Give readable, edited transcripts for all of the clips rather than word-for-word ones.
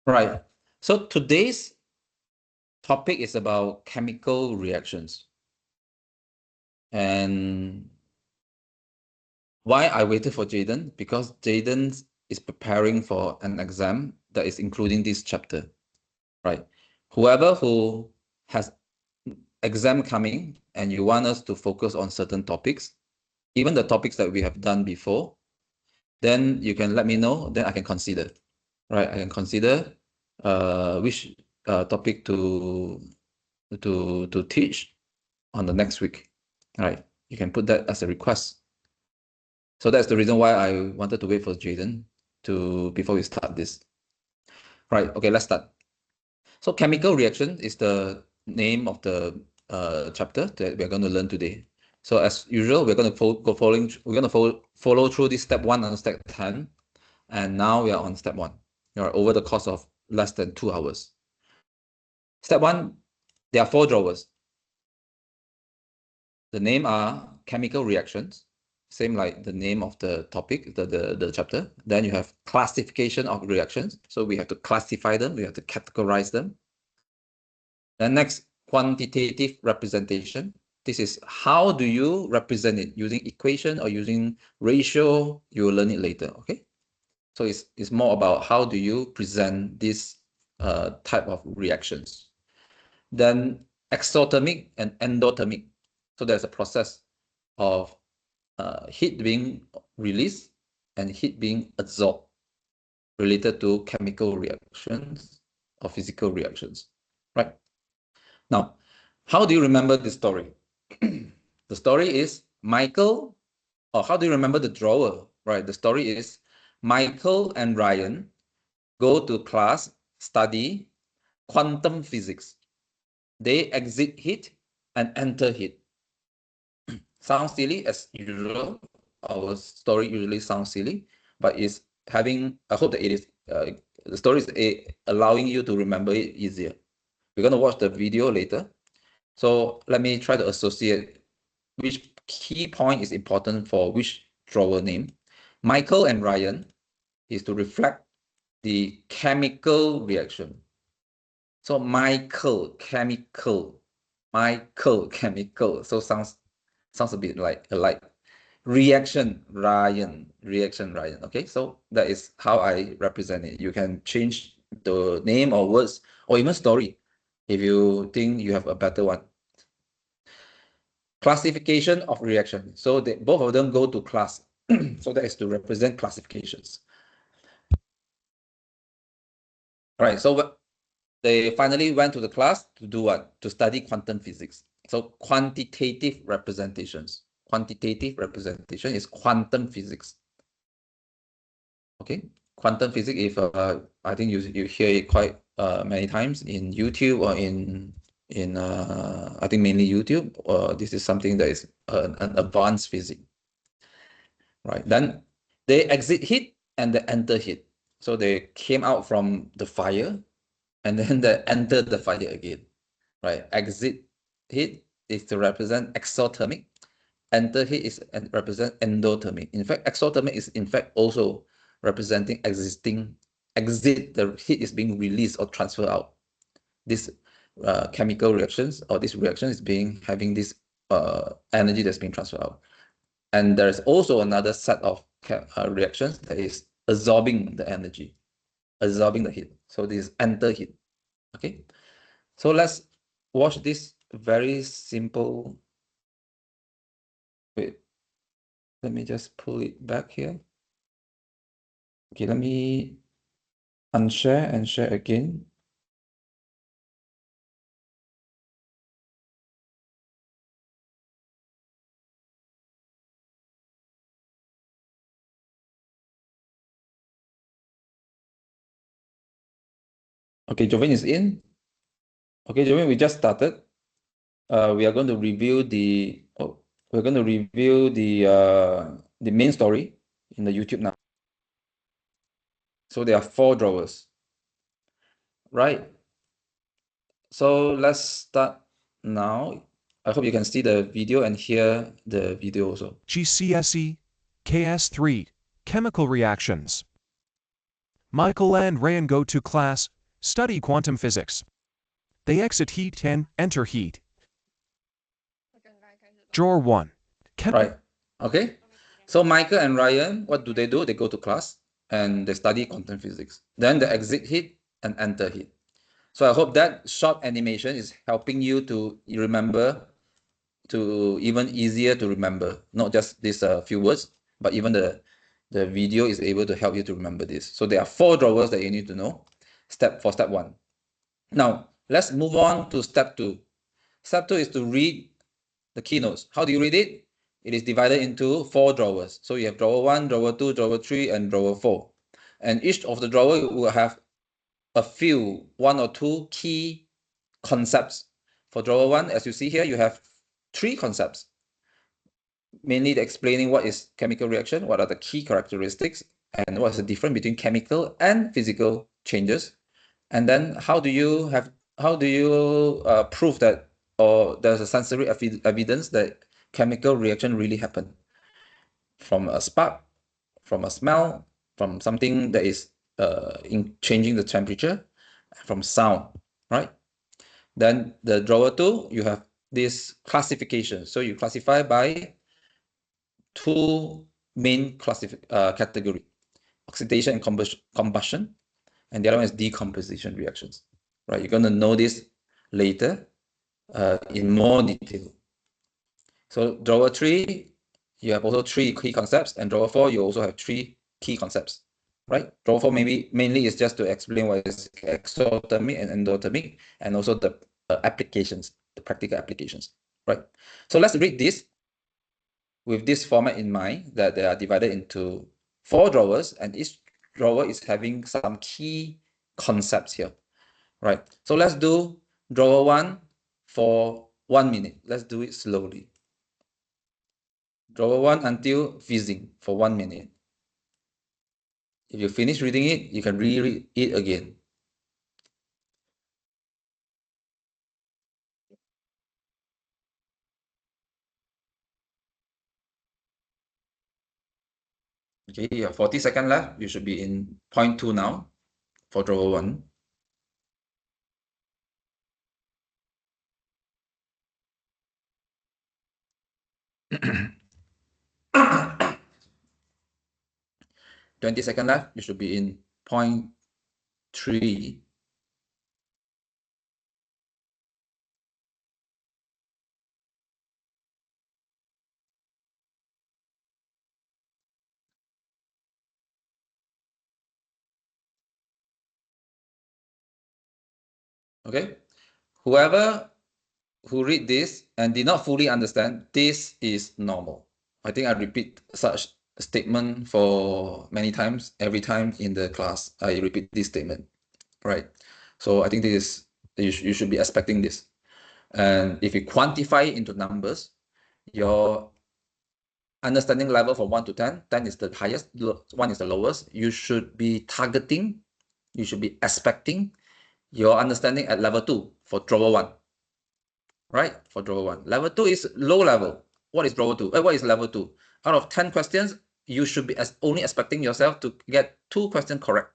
Right. So today's topic is about chemical reactions. And why I waited for Jaden? Because Jaden is preparing for an exam that is including this chapter. Right. Whoever who has exam coming and you want us to focus on certain topics, even the topics that we have done before, then you can let me know, then I can consider. Right. I can consider which topic to teach on the next week. All right, you can put that as a request. So that's the reason why I wanted to wait for Jaden before we start this. Right, okay, let's start. So chemical reaction is the name of the chapter that we're going to learn today. So as usual, we're going to follow through this step 1 and step 10, and now we are on step 1. All right, over the course of less than 2 hours. Step 1, there are 4 drawers. The name are chemical reactions, same like the name of the topic, the chapter. Then you have classification of reactions. So we have to classify them, we have to categorize them. Then next, quantitative representation. This is how do you represent it, using equation or using ratio. You will learn it later, okay? So it's more about how do you present this type of reactions. Then exothermic and endothermic. So there's a process of heat being released and heat being absorbed related to chemical reactions or physical reactions, right? Now, how do you remember the story? The story is Michael, or how do you remember the drawer, right? The story is Michael and Ryan go to class, study quantum physics. They exit heat and enter heat. Sounds silly as usual. Our story usually sounds silly, but it's having, I hope that it is, the story is allowing you to remember it easier. We're going to watch the video later. So let me try to associate which key point is important for which drawer name. Michael and Ryan is to reflect the chemical reaction. So Michael, chemical. So sounds a bit like reaction Ryan. Okay, so that is how I represent it. You can change the name or words or even story if you think you have a better one. Classification of reaction. So both of them go to class. So that is to represent classifications. All right, so they finally went to the class to do what? To study quantum physics. So quantitative representations. Quantitative representation is quantum physics. Okay, quantum physics. If I think you hear it quite many times in YouTube or in I think mainly YouTube. This is something that is an advanced physics, right? Then they exit heat and they enter heat. So they came out from the fire and then they entered the fire again, right? Exit heat is to represent exothermic. Enter heat is represent endothermic. In fact, exothermic is in fact also representing existing exit. The heat is being released or transferred out. This chemical reactions or this reaction is having this energy that's being transferred out. And there's also another set of reactions that is absorbing the energy, absorbing the heat. So this is enter heat. Okay, so let's watch this very simple. Wait, let me just pull it back here. Okay, let me unshare and share again. Okay, Joven is in. Okay, Joven, we just started. We are going to review the the main story in the YouTube now. So there are 4 drawers, right? So let's start now. I hope you can see the video and hear the video also. GCSE, KS3, chemical reactions. Michael and Ryan go to class, study quantum physics. They exit heat and enter heat. Drawer 1. Right. Okay. So Michael and Ryan, what do? They go to class and they study quantum physics. Then they exit heat and enter heat. So I hope that short animation is helping you to remember, to even easier to remember, not just these few words, but even the video is able to help you to remember this. So there are 4 drawers that you need to know step 1. Now let's move on to step 2. Step 2 is to read the keynotes. How do you read it? It is divided into 4 drawers. So you have drawer 1, drawer 2, drawer 3, and drawer 4. And each of the drawer will have a few, 1 or 2 key concepts. For drawer 1, as you see here, you have 3 concepts, mainly explaining what is chemical reaction, what are the key characteristics, and what is the difference between chemical and physical changes. And then how do you prove that, or there's a sensory evidence that chemical reaction really happen from a spark, from a smell, from something that is in changing the temperature, from sound, right? Then the drawer 2, you have this classification. So you classify by 2 main category: oxidation and combustion, and the other one is decomposition reactions, right? You're going to know this later in more detail. So drawer 3, you have also 3 key concepts, and drawer 4, you also have 3 key concepts, right? Drawer 4 mainly is just to explain what is exothermic and endothermic, and also the applications, the practical applications, right? So let's read this with this format in mind, that they are divided into 4 drawers, and each drawer is having some key concepts here, right? So let's do drawer 1 for 1 minute. Let's do it slowly. Drawer 1 until fizzing for 1 minute. If you finish reading it, you can reread it again. Okay, you have 40 seconds left. You should be in point 2 now for drawer 1. Twenty seconds left. You should be in point 3. Okay, whoever who read this and did not fully understand, this is normal. I think I repeat such statement for many times. Every time in the class, I repeat this statement, right? So I think this is, you should be expecting this. And if you quantify it into numbers, your understanding level from 1 to 10, 10 is the highest, 1 is the lowest. You should be targeting, you should be expecting your understanding at level 2 for drawer 1, right? For drawer 1. Level 2 is low level. What is drawer 2? What is level 2? Out of 10 questions, you should be only expecting yourself to get 2 questions correct,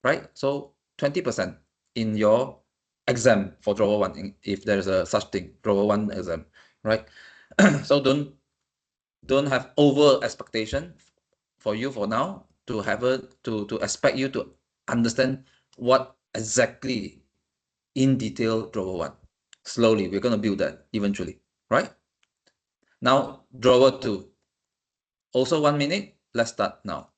right? So 20% in your exam for drawer 1, if there's a such thing, drawer 1 exam, right? So don't have over expectation for you for now, to have to expect you to understand what exactly in detail drawer 1. Slowly, we're going to build that eventually, right? Now, drawer 2, also 1 minute. Let's start now.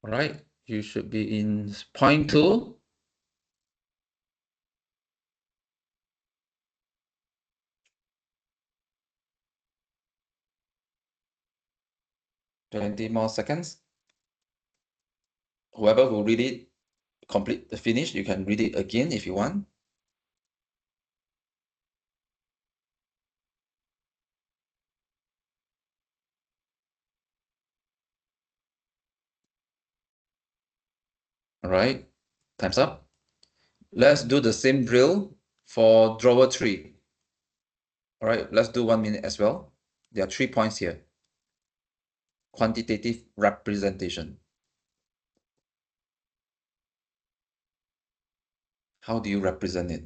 All right, you should be in point 2. 20 more seconds. Whoever will read it, complete the finish, you can read it again if you want. All right, time's up. Let's do the same drill for drawer 3. All right, let's do 1 minute as well. There are 3 points here. Quantitative representation. How do you represent it?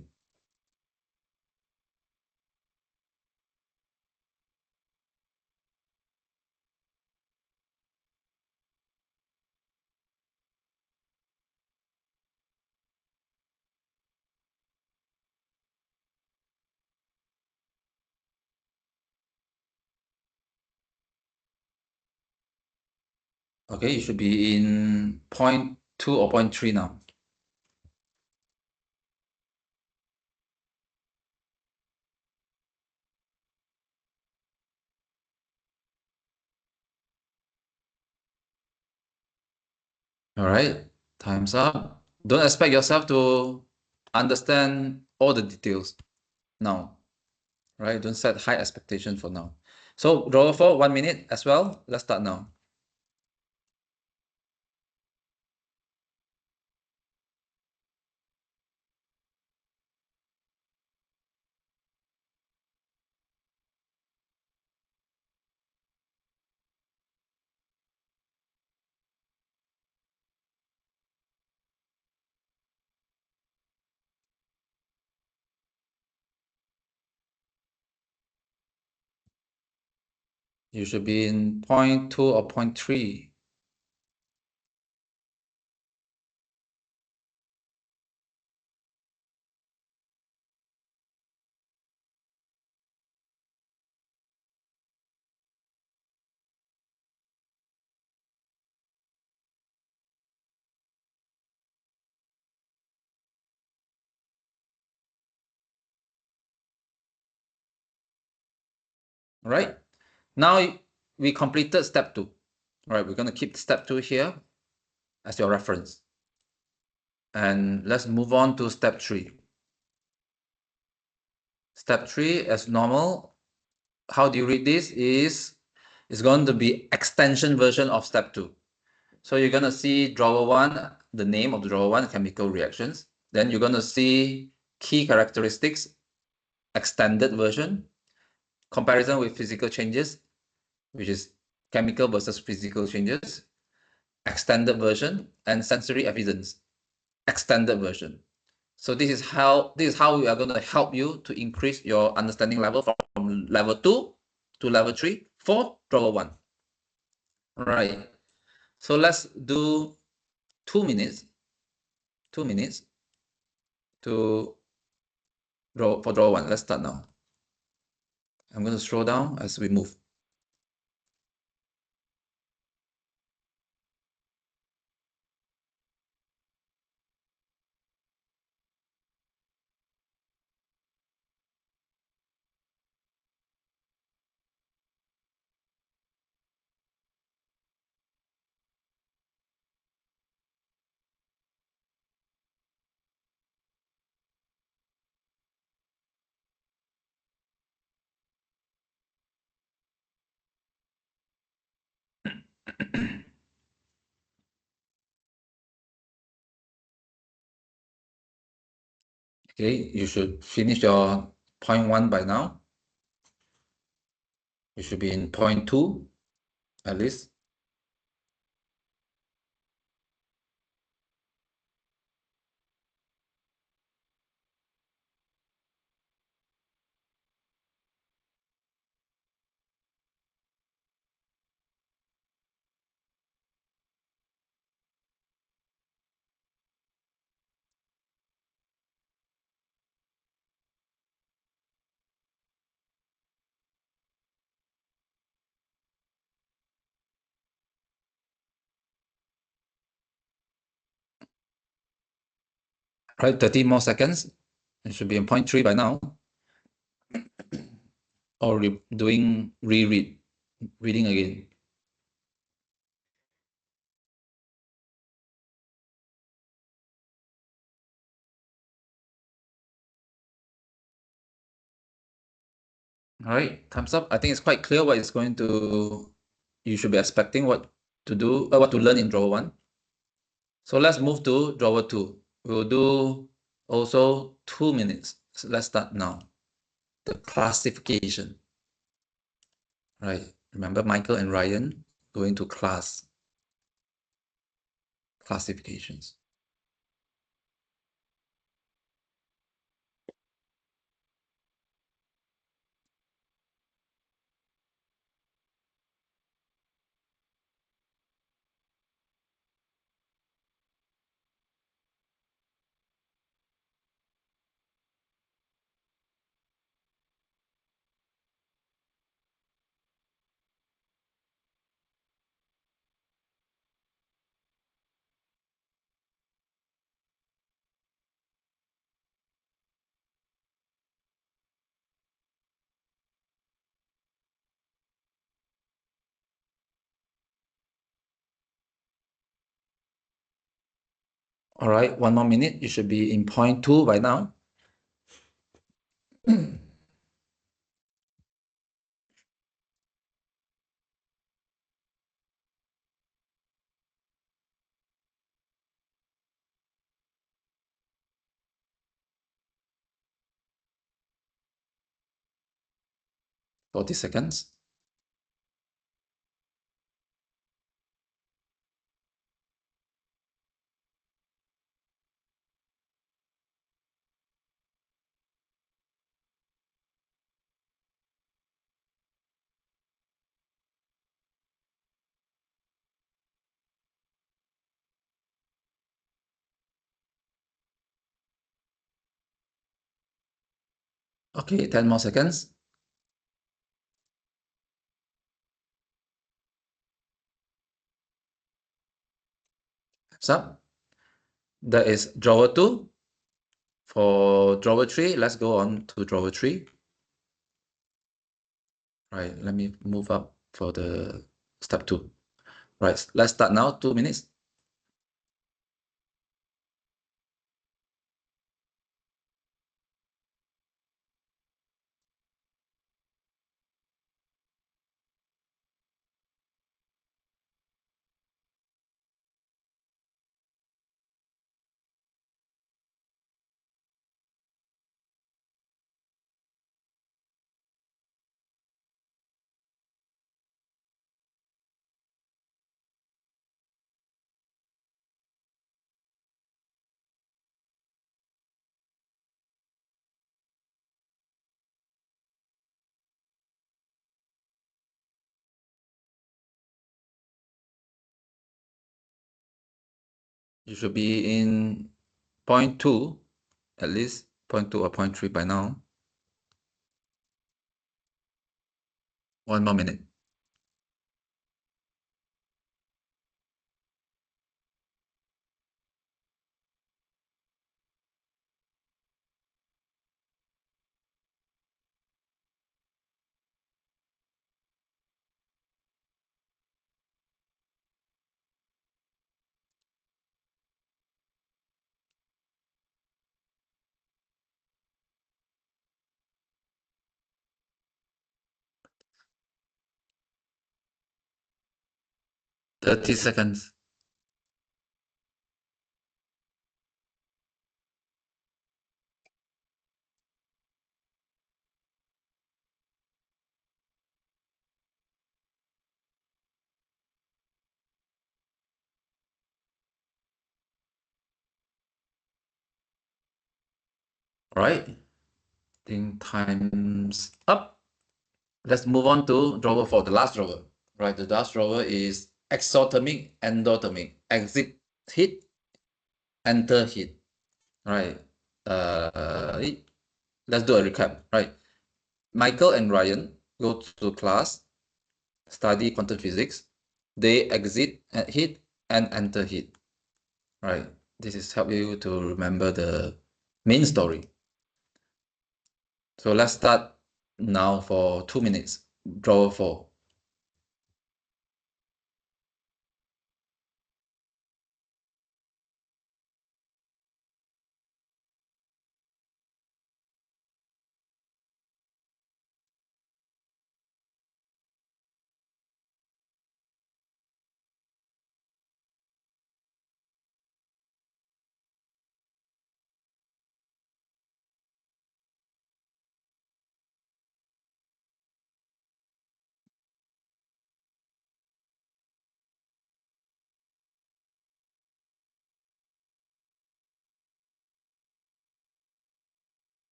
Okay, you should be in point 2 or point 3 now. All right, time's up. Don't expect yourself to understand all the details now, right? Don't set high expectation for now. So draw for 1 minute as well. Let's start now. You should be in point 2 or point 3. All right. Now we completed step 2. All right, we're going to keep step 2 here as your reference. And let's move on to step 3. Step 3, as normal, how do you read this is it's going to be extension version of step 2. So you're going to see drawer 1, the name of the drawer 1, chemical reactions. Then you're going to see key characteristics, extended version, comparison with physical changes, which is chemical versus physical changes, extended version, and sensory evidence, extended version. So this is how we are going to help you to increase your understanding level from level 2 to level 3 for drawer 1. Right. So let's do 2 minutes. 2 minutes to drawer 1. Let's start now. I'm going to scroll down as we move. Okay, you should finish your point 1 by now. You should be in point 2 at least. Right, 30 more seconds. It should be in point 3 by now. Or doing reading again. All right, thumbs up. I think it's quite clear what is going to, you should be expecting what to do, what to learn in drawer 1. So let's move to drawer 2. We'll do also 2 minutes. So let's start now. The classification. Right. Remember Michael and Ryan going to classifications. All right, 1 more minute. You should be in point 2 by now. 40 seconds. Okay, 10 more seconds. So that is drawer 2. For drawer 3, let's go on to drawer 3. Right, let me move up for the step 2. Right, let's start now, 2 minutes. You should be in point 2, at least point 2 or point 3 by now. 1 more minute. Thirty seconds. All right, I think time's up. Let's move on to drawer 4, the last drawer. Right, the last drawer is exothermic, endothermic, exit heat, enter heat. Right. Let's do a recap. Right. Michael and Ryan go to class, study quantum physics. They exit at heat and enter heat. Right. This is help you to remember the main story. So let's start now for 2 minutes. Drawer 4.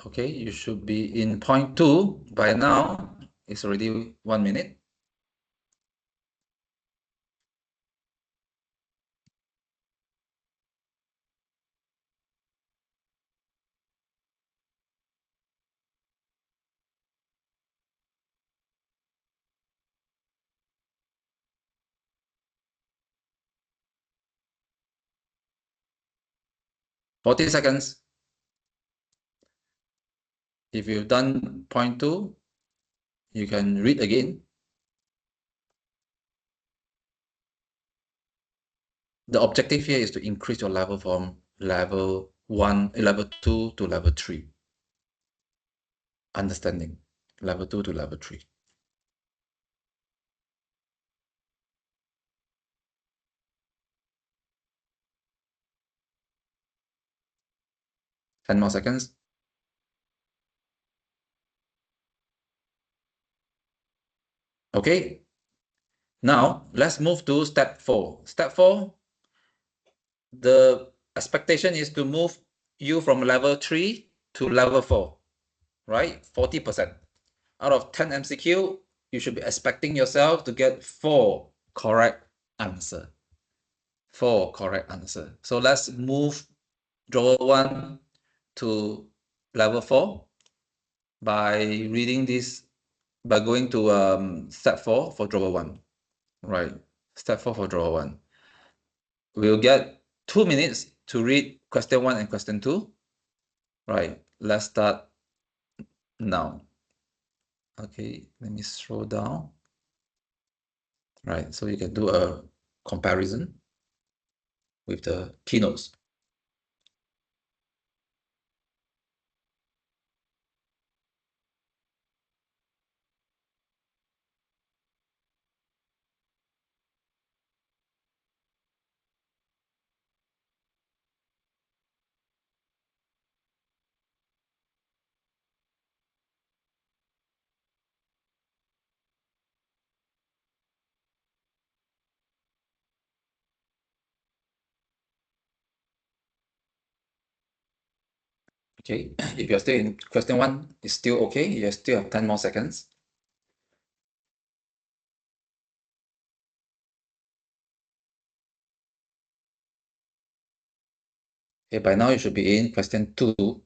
Okay, you should be in point 2 by now. It's already 1 minute. Forty seconds. If you've done point 2, you can read again. The objective here is to increase your level from level 1, level 2 to level 3. Understanding. Level 2 to level 3. Ten more seconds. Okay. Now, let's move to step 4. Step 4, the expectation is to move you from level 3 to level 4, right? 40%. Out of 10 MCQ, you should be expecting yourself to get 4 correct answer. 4 correct answer. So let's move drawer 1 to level 4 by reading this, by going to step 4 for drawer 1, right? Step 4 for drawer 1. We'll get 2 minutes to read question 1 and question 2. Right, let's start now. Okay, let me scroll down. Right, so you can do a comparison with the keynotes. Okay, if you're still in question 1, it's still okay. You still have 10 more seconds. Okay, by now you should be in question 2.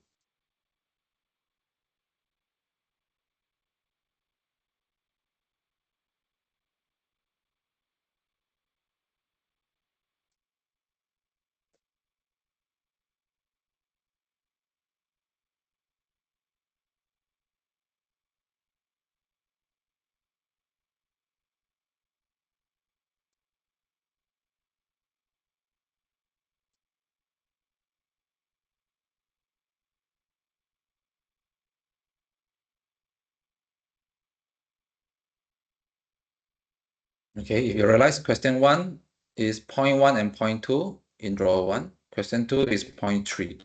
Okay, if you realize question 1 is point 1 and point 2 in drawer 1. Question 2 is point 3.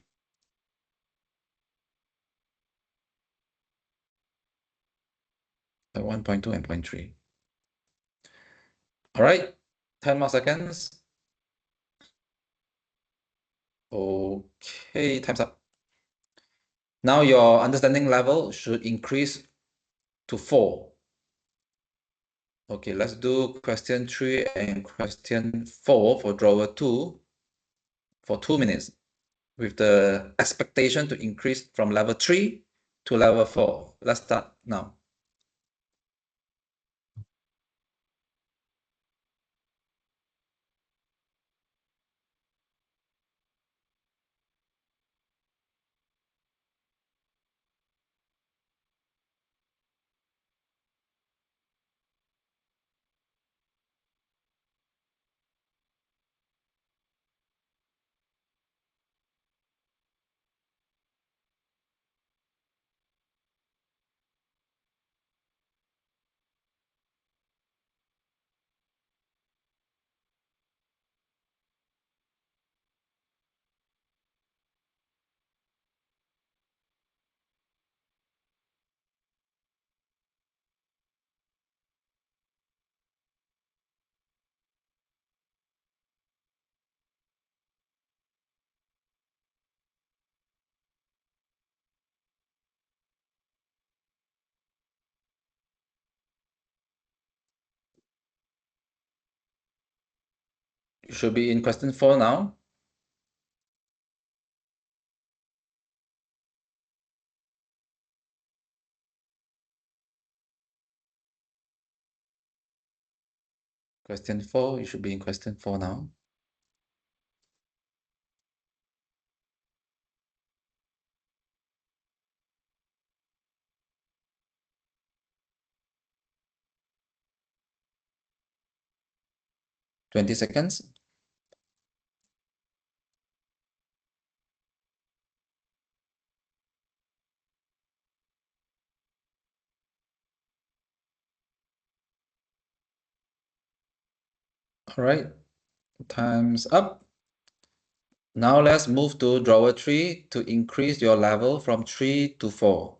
Point 1, point 2, and point 3. All right, 10 more seconds. Okay, time's up. Now your understanding level should increase to 4. Okay, let's do question 3 and question 4 for drawer 2 for 2 minutes with the expectation to increase from level 3 to level 4. Let's start now. You should be in question 4 now. Question 4, you should be in question 4 now. Twenty seconds. All right, time's up. Now let's move to drawer 3 to increase your level from 3 to 4.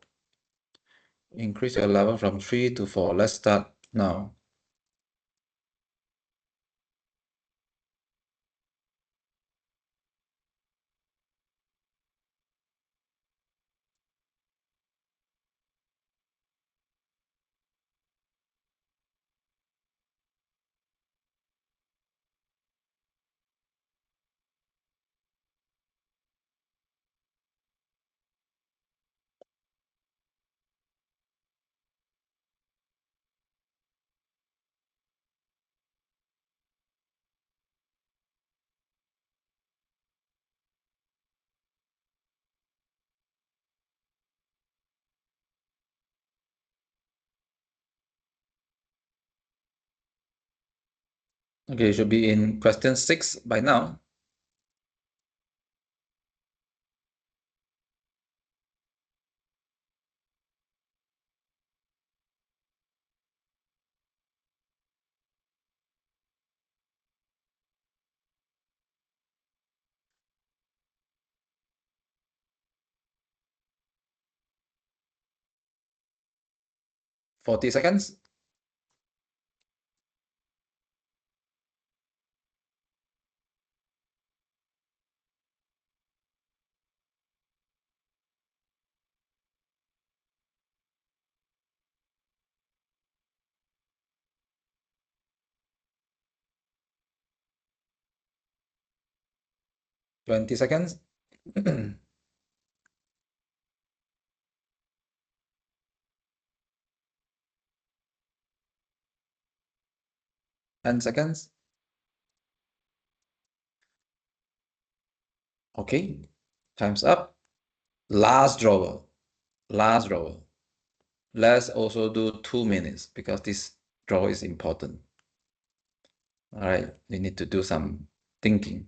Increase your level from 3 to 4. Let's start now. Okay, you should be in question 6 by now. Forty seconds. Twenty seconds. 10 seconds. Okay, time's up. Last drawer. Last drawer. Let's also do 2 minutes because this drawer is important. All right, you need to do some thinking.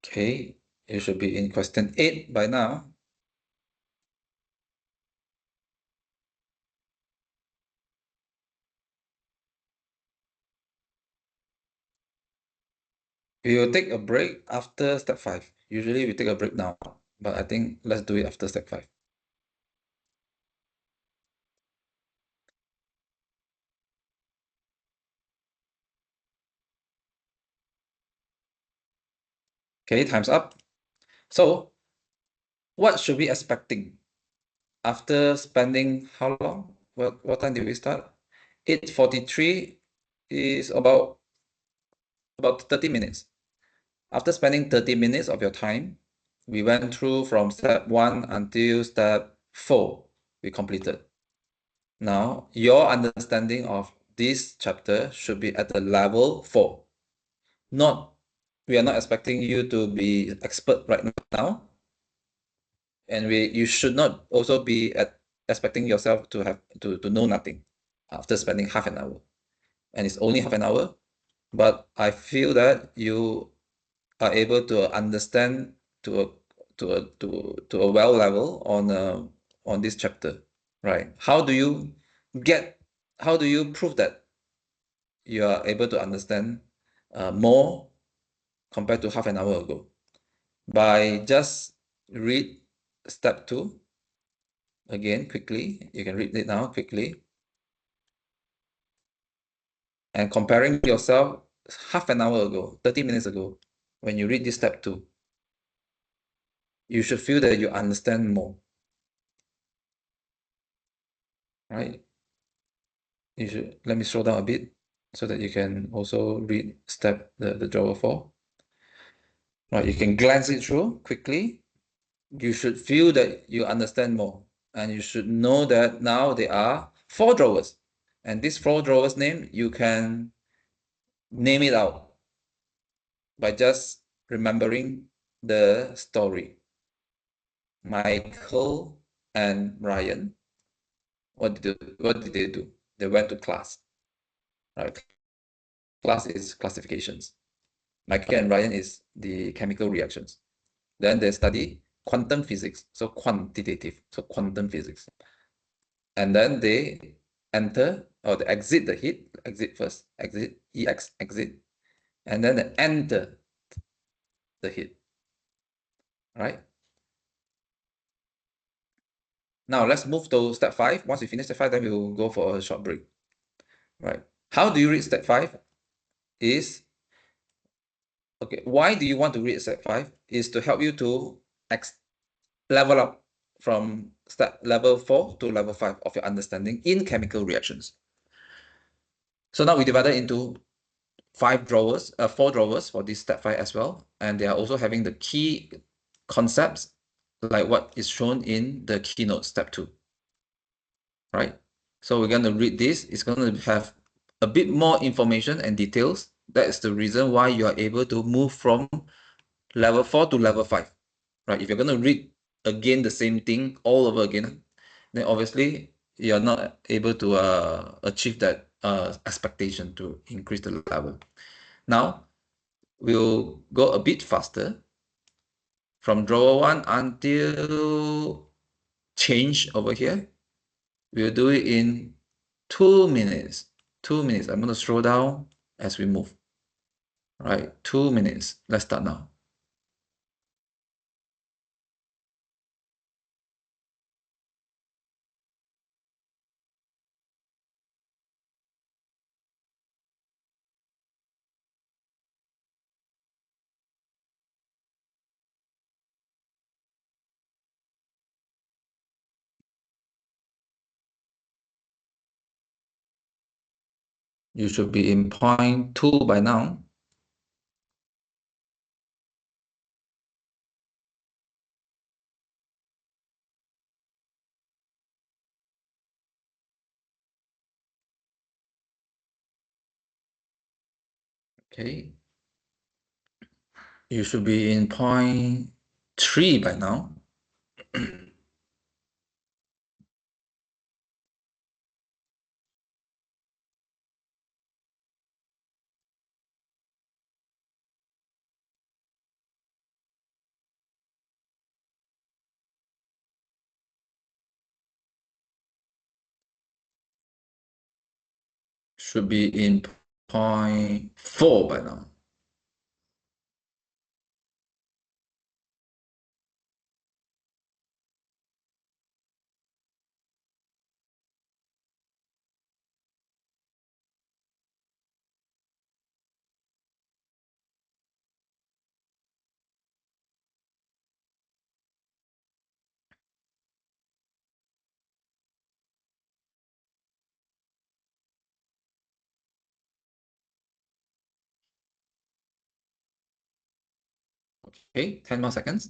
Okay, you should be in question 8 by now. We will take a break after step 5. Usually we take a break now, but I think let's do it after step 5. Okay, time's up. So, what should we expecting after spending how long? What time did we start? 8:43 is about about 30 minutes. After spending 30 minutes of your time, we went through from step 1 until step 4, we completed. Now, your understanding of this chapter should be at the level 4. We are not expecting you to be expert right now. And you should not also be expecting yourself to have to know nothing after spending half an hour. And it's only half an hour, but I feel that you are able to understand to a well level on this chapter, right? How do you prove that you are able to understand more compared to half an hour ago? By just read step 2 again quickly. You can read it now quickly. And comparing yourself half an hour ago, 30 minutes ago, when you read this step 2, you should feel that you understand more, right? You should, let me scroll down a bit so that you can also read the drawer 4. Right, you can glance it through quickly. You should feel that you understand more, and you should know that now there are 4 drawers, and these 4 drawers name, you can name it out by just remembering the story. Michael and Ryan, what did they do? They went to class. Right? Class is classifications. Michael and Ryan is the chemical reactions. Then they study quantum physics, so quantitative, so quantum physics. And then they enter or they exit the heat, exit first, exit, exit, and then they enter the heat. Right? Now let's move to step 5. Once we finish step 5, then we will go for a short break. Right? How do you read step 5? Is okay. Why do you want to read step 5? Is to help you to level up from step level 4 to level 5 of your understanding in chemical reactions. So now we divided into 4 drawers for this step 5 as well, and they are also having the key concepts like what is shown in the keynote step 2. Right? So we're going to read this. It's going to have a bit more information and details. That is the reason why you are able to move from level 4 to level 5. Right? If you're going to read again the same thing all over again, then obviously you're not able to achieve that expectation to increase the level. Now, we'll go a bit faster from drawer 1 until change over here. We'll do it in 2 minutes. 2 minutes. I'm going to scroll down as we move. Right, 2 minutes. Let's start now. You should be in point 2 by now. Okay. You should be in point 3 by now. Should be in point 4 by now. Okay, 10 more seconds.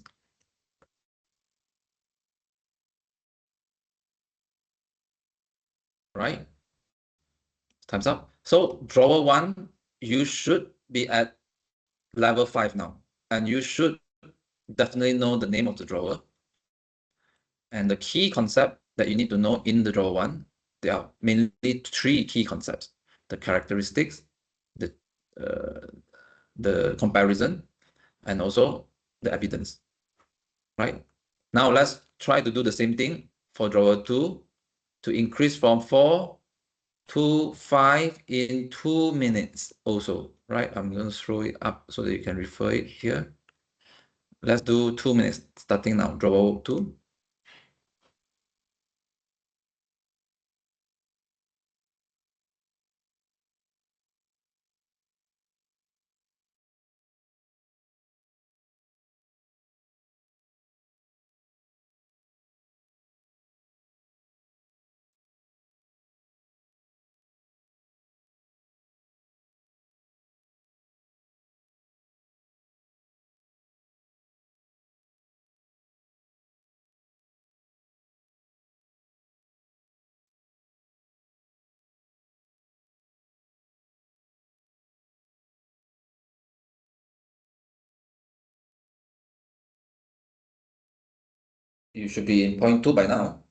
Right, time's up. So drawer 1, you should be at level 5 now, and you should definitely know the name of the drawer. And the key concept that you need to know in the drawer 1, there are mainly 3 key concepts: the characteristics, the comparison, and also the evidence. Right? Now let's try to do the same thing for drawer 2 to increase from 4 to 5 in 2 minutes also. Right? I'm going to throw it up so that you can refer it here. Let's do 2 minutes starting now. Drawer 2. You should be in point 2 by now.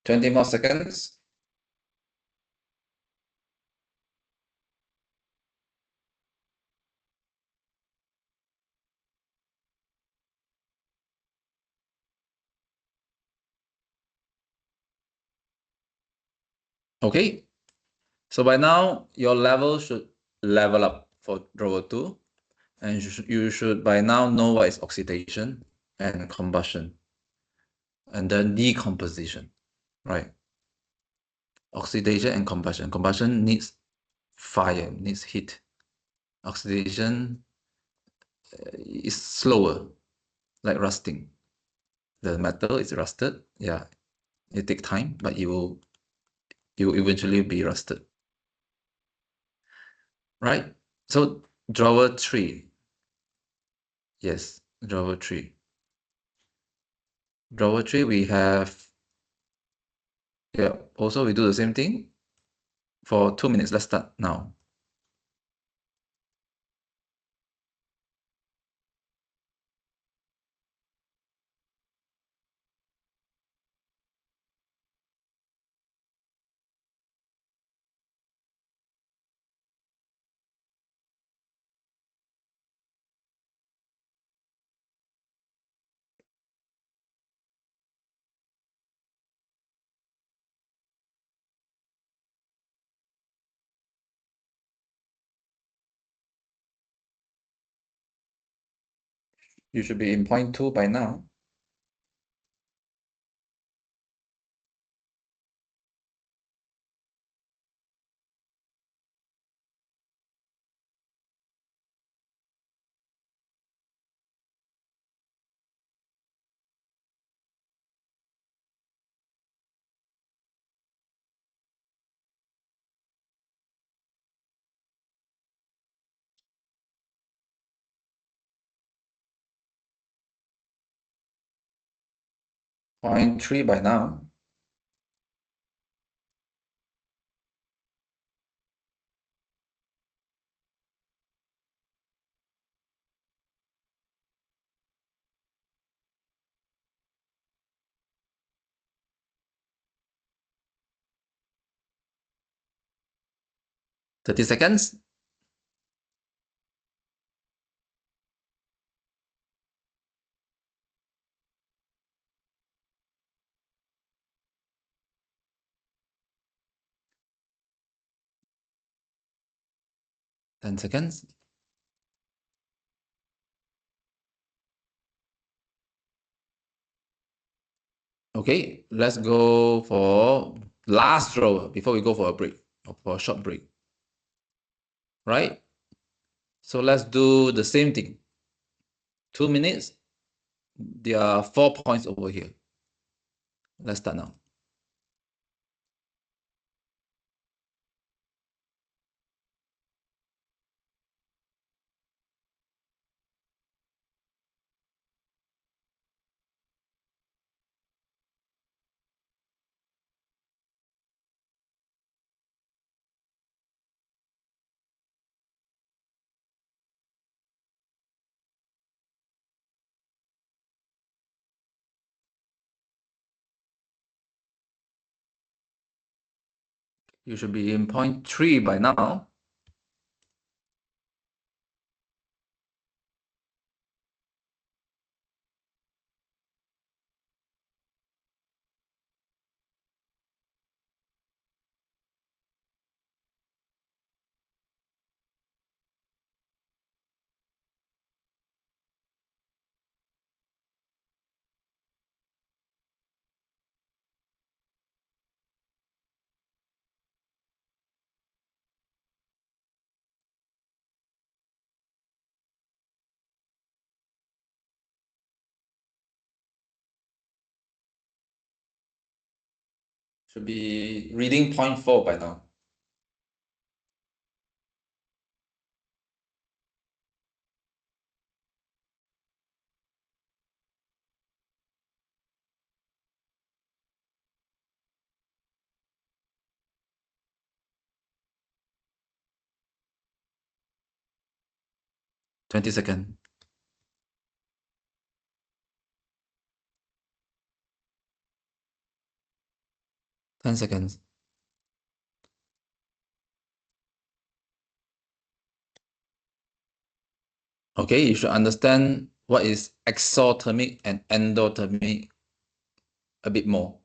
Twenty more seconds. Okay, so by now your level should level up for drawer 2, and you should by now know what is oxidation and combustion, and then decomposition, right? Oxidation and combustion. Combustion needs fire, needs heat. Oxidation is slower, like rusting. The metal is rusted. Yeah, it takes time, but you will eventually be rusted. Right? So drawer 3. Yes, drawer 3. Drawer 3, we have, yeah, also we do the same thing for 2 minutes. Let's start now. You should be in point 2 by now. Point 3 by now. 30 seconds. Ten seconds. Okay, let's go for last row before we go for a break, or for a short break. Right? So let's do the same thing. 2 minutes. There are 4 points over here. Let's start now. You should be in point 3 by now. Should be reading point 4 by now. Twenty seconds. Ten seconds. Okay, you should understand what is exothermic and endothermic a bit more.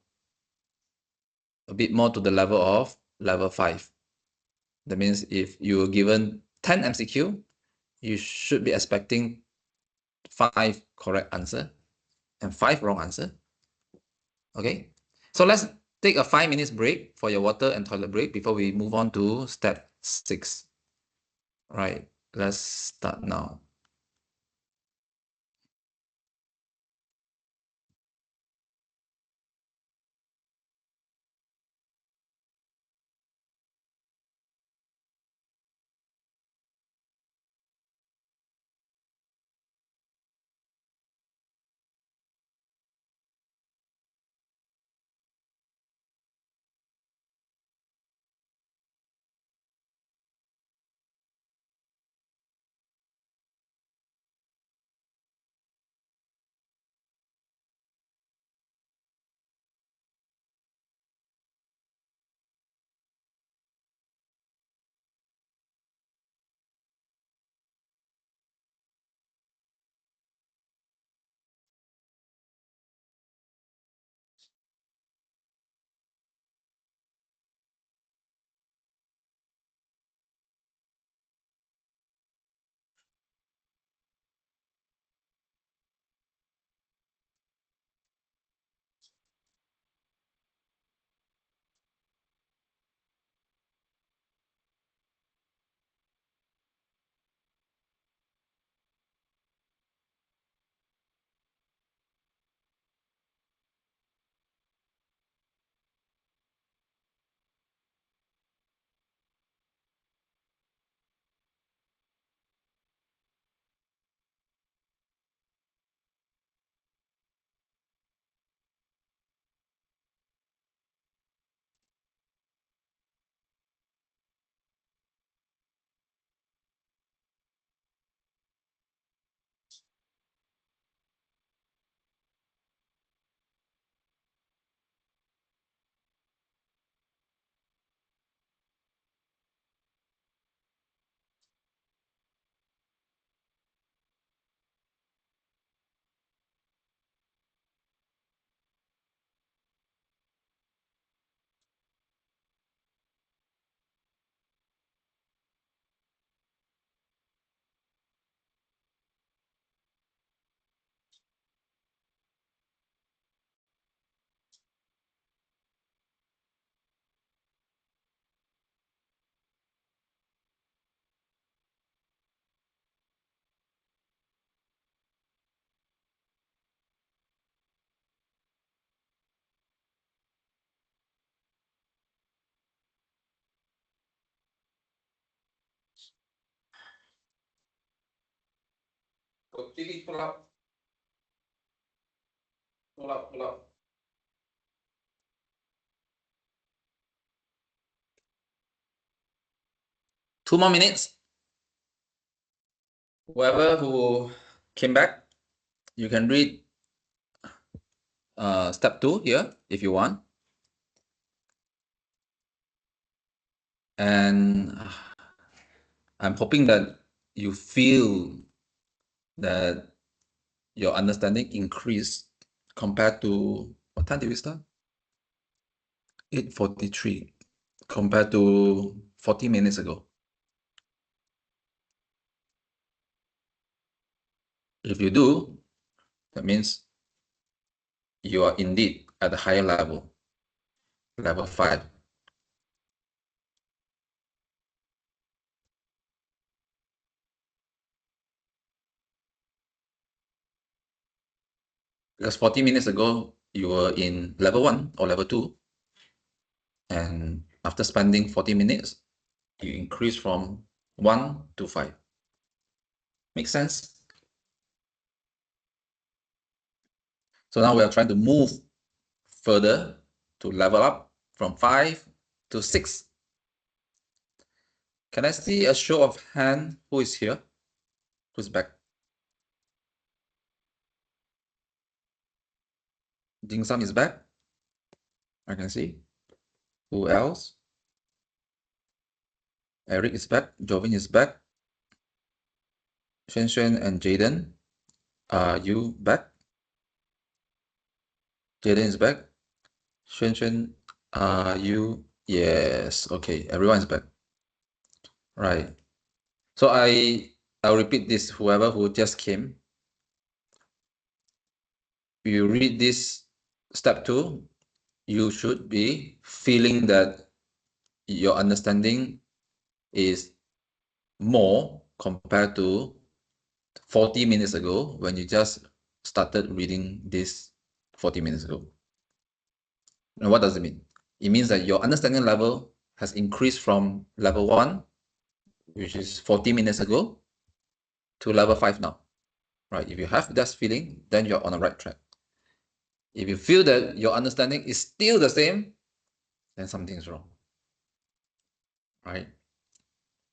A bit more to the level of level 5. That means if you were given 10 MCQ, you should be expecting 5 correct answer and 5 wrong answer. Okay, so let's take a 5 minutes break for your water and toilet break before we move on to step 6. Right, let's start now. Chili, pull out. Pull out, pull out. Two more minutes. Whoever who came back, you can read step 2 here if you want. And I'm hoping that you feel that your understanding increased compared to, what time did we start? 8:43 compared to 40 minutes ago. If you do, that means you are indeed at a higher level, level 5. Because 40 minutes ago, you were in level 1 or level 2. And after spending 40 minutes, you increase from 1 to 5. Make sense? So now we are trying to move further to level up from 5 to 6. Can I see a show of hand who is here? Who's back? Jing Sam is back. I can see. Who else? Eric is back. Jovin is back. Xuan Xuan and Jaden, are you back? Jaden is back. Xuan Xuan, are you? Yes. Okay, everyone is back. Right. So I'll repeat this. Whoever who just came, you read this step 2, you should be feeling that your understanding is more compared to 40 minutes ago when you just started reading this 40 minutes ago. And what does it mean? It means that your understanding level has increased from level 1, which is 40 minutes ago, to level 5 now. Right? If you have that feeling, then you're on the right track. If you feel that your understanding is still the same, then something is wrong. Right?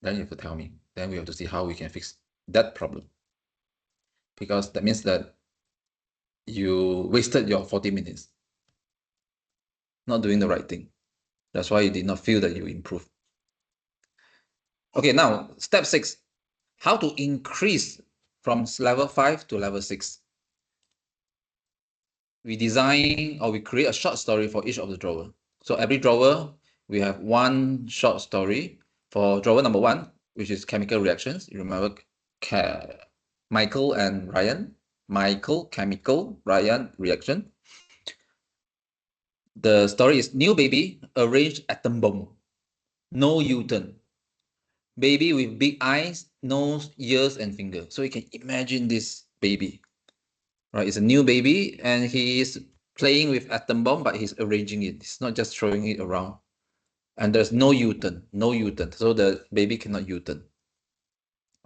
Then you have to tell me. Then we have to see how we can fix that problem. Because that means that you wasted your 40 minutes not doing the right thing. That's why you did not feel that you improved. Okay, now step 6. How to increase from level 5 to level 6. We design or we create a short story for each of the drawer. So every drawer, we have one short story. For drawer number 1, which is chemical reactions. You remember Michael and Ryan? Michael, chemical, Ryan, reaction. The story is new baby, arranged atom bomb. No U-turn. Baby with big eyes, nose, ears, and finger. So you can imagine this baby. Right, it's a new baby and he is playing with atom bomb, but he's arranging it. He's not just throwing it around. And there's no U-turn, no U-turn. So the baby cannot U-turn.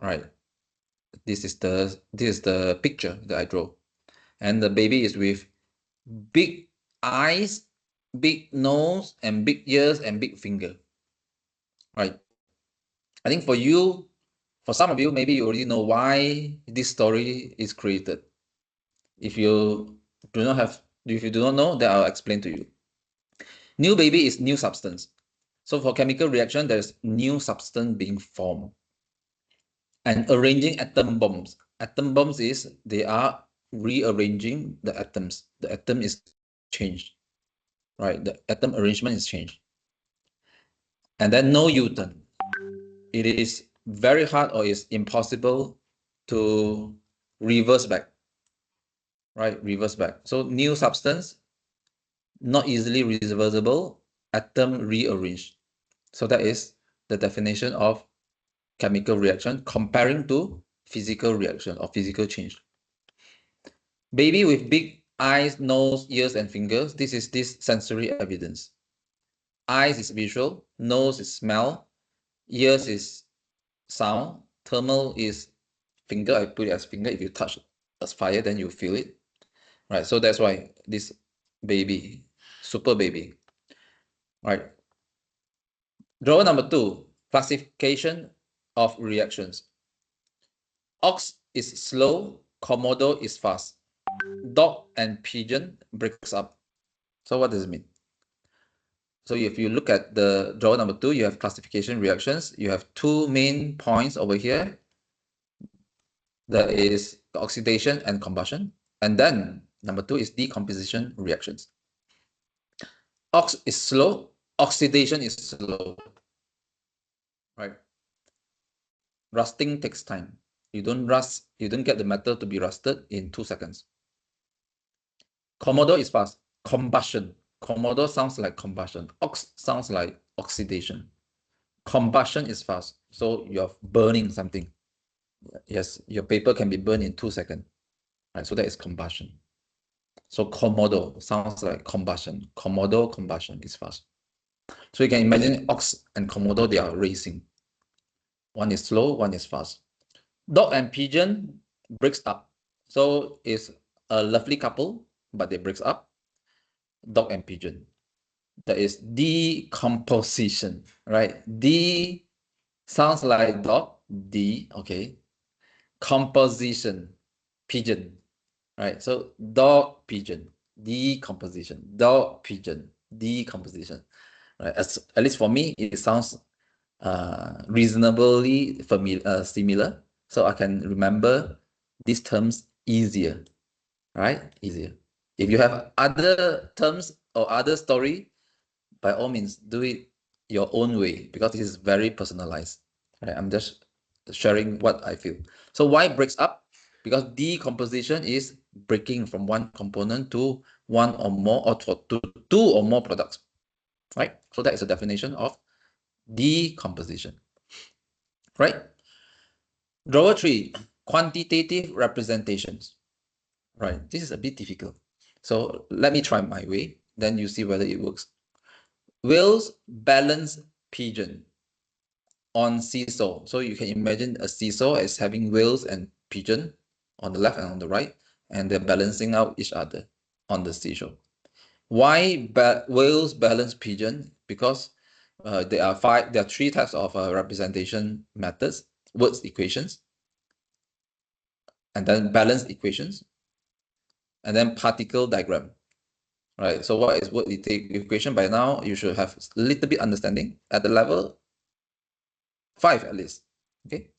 Right. This is the picture that I draw. And the baby is with big eyes, big nose, and big ears and big finger. Right. I think for you, for some of you, maybe you already know why this story is created. If you do not know, then I'll explain to you. New baby is new substance. So for chemical reaction, there's new substance being formed. And arranging atom bombs. Atom bombs is they are rearranging the atoms. The atom is changed. Right? The atom arrangement is changed. And then no U-turn. It is very hard or is impossible to reverse back. Right? Reverse back. So new substance, not easily reversible, atom rearranged. So that is the definition of chemical reaction comparing to physical reaction or physical change. Baby with big eyes, nose, ears, and fingers. This is this sensory evidence. Eyes is visual, nose is smell, ears is sound, thermal is finger, I put it as finger. If you touch as fire, then you feel it. Right, so that's why this baby, super baby. Right. Drawer number 2, classification of reactions. Ox is slow, Komodo is fast. Dog and pigeon breaks up. So what does it mean? So if you look at the drawer number 2, you have classification reactions. You have 2 main points over here. There is oxidation and combustion. And then number 2 is decomposition reactions. Ox is slow, oxidation is slow. Right? Rusting takes time. You don't get the metal to be rusted in 2 seconds. Komodo is fast. Combustion. Komodo sounds like combustion. Ox sounds like oxidation. Combustion is fast. So you're burning something. Yes, your paper can be burned in 2 seconds. Right, so that is combustion. So Komodo sounds like combustion. Komodo combustion is fast. So you can imagine Ox and Komodo, they are racing. One is slow, one is fast. Dog and pigeon breaks up. So it's a lovely couple, but they breaks up. Dog and pigeon. That is decomposition, right? D sounds like dog, D, okay. Composition, pigeon, right? So dog, pigeon, decomposition, dog, pigeon, decomposition, right? At least for me, it sounds reasonably familiar, similar. So I can remember these terms easier, right? Easier. If you have other terms or other story, by all means, do it your own way because this is very personalized. Right? I'm just sharing what I feel. So why breaks up? Because decomposition is breaking from one component to one or more or to 2 or more products. Right? So that is a definition of decomposition. Right? Drawer 3, quantitative representations. Right? This is a bit difficult. So let me try my way, then you see whether it works. Whales balance pigeon on seesaw. So you can imagine a seesaw as having whales and pigeon on the left and on the right, and they're balancing out each other on the seesaw. Why whales balance pigeon? Because there are 3 types of representation methods: words equations, and then balance equations, and then particle diagram. Right. So what is word equation? By now you should have a little bit understanding at the level 5 at least. Okay.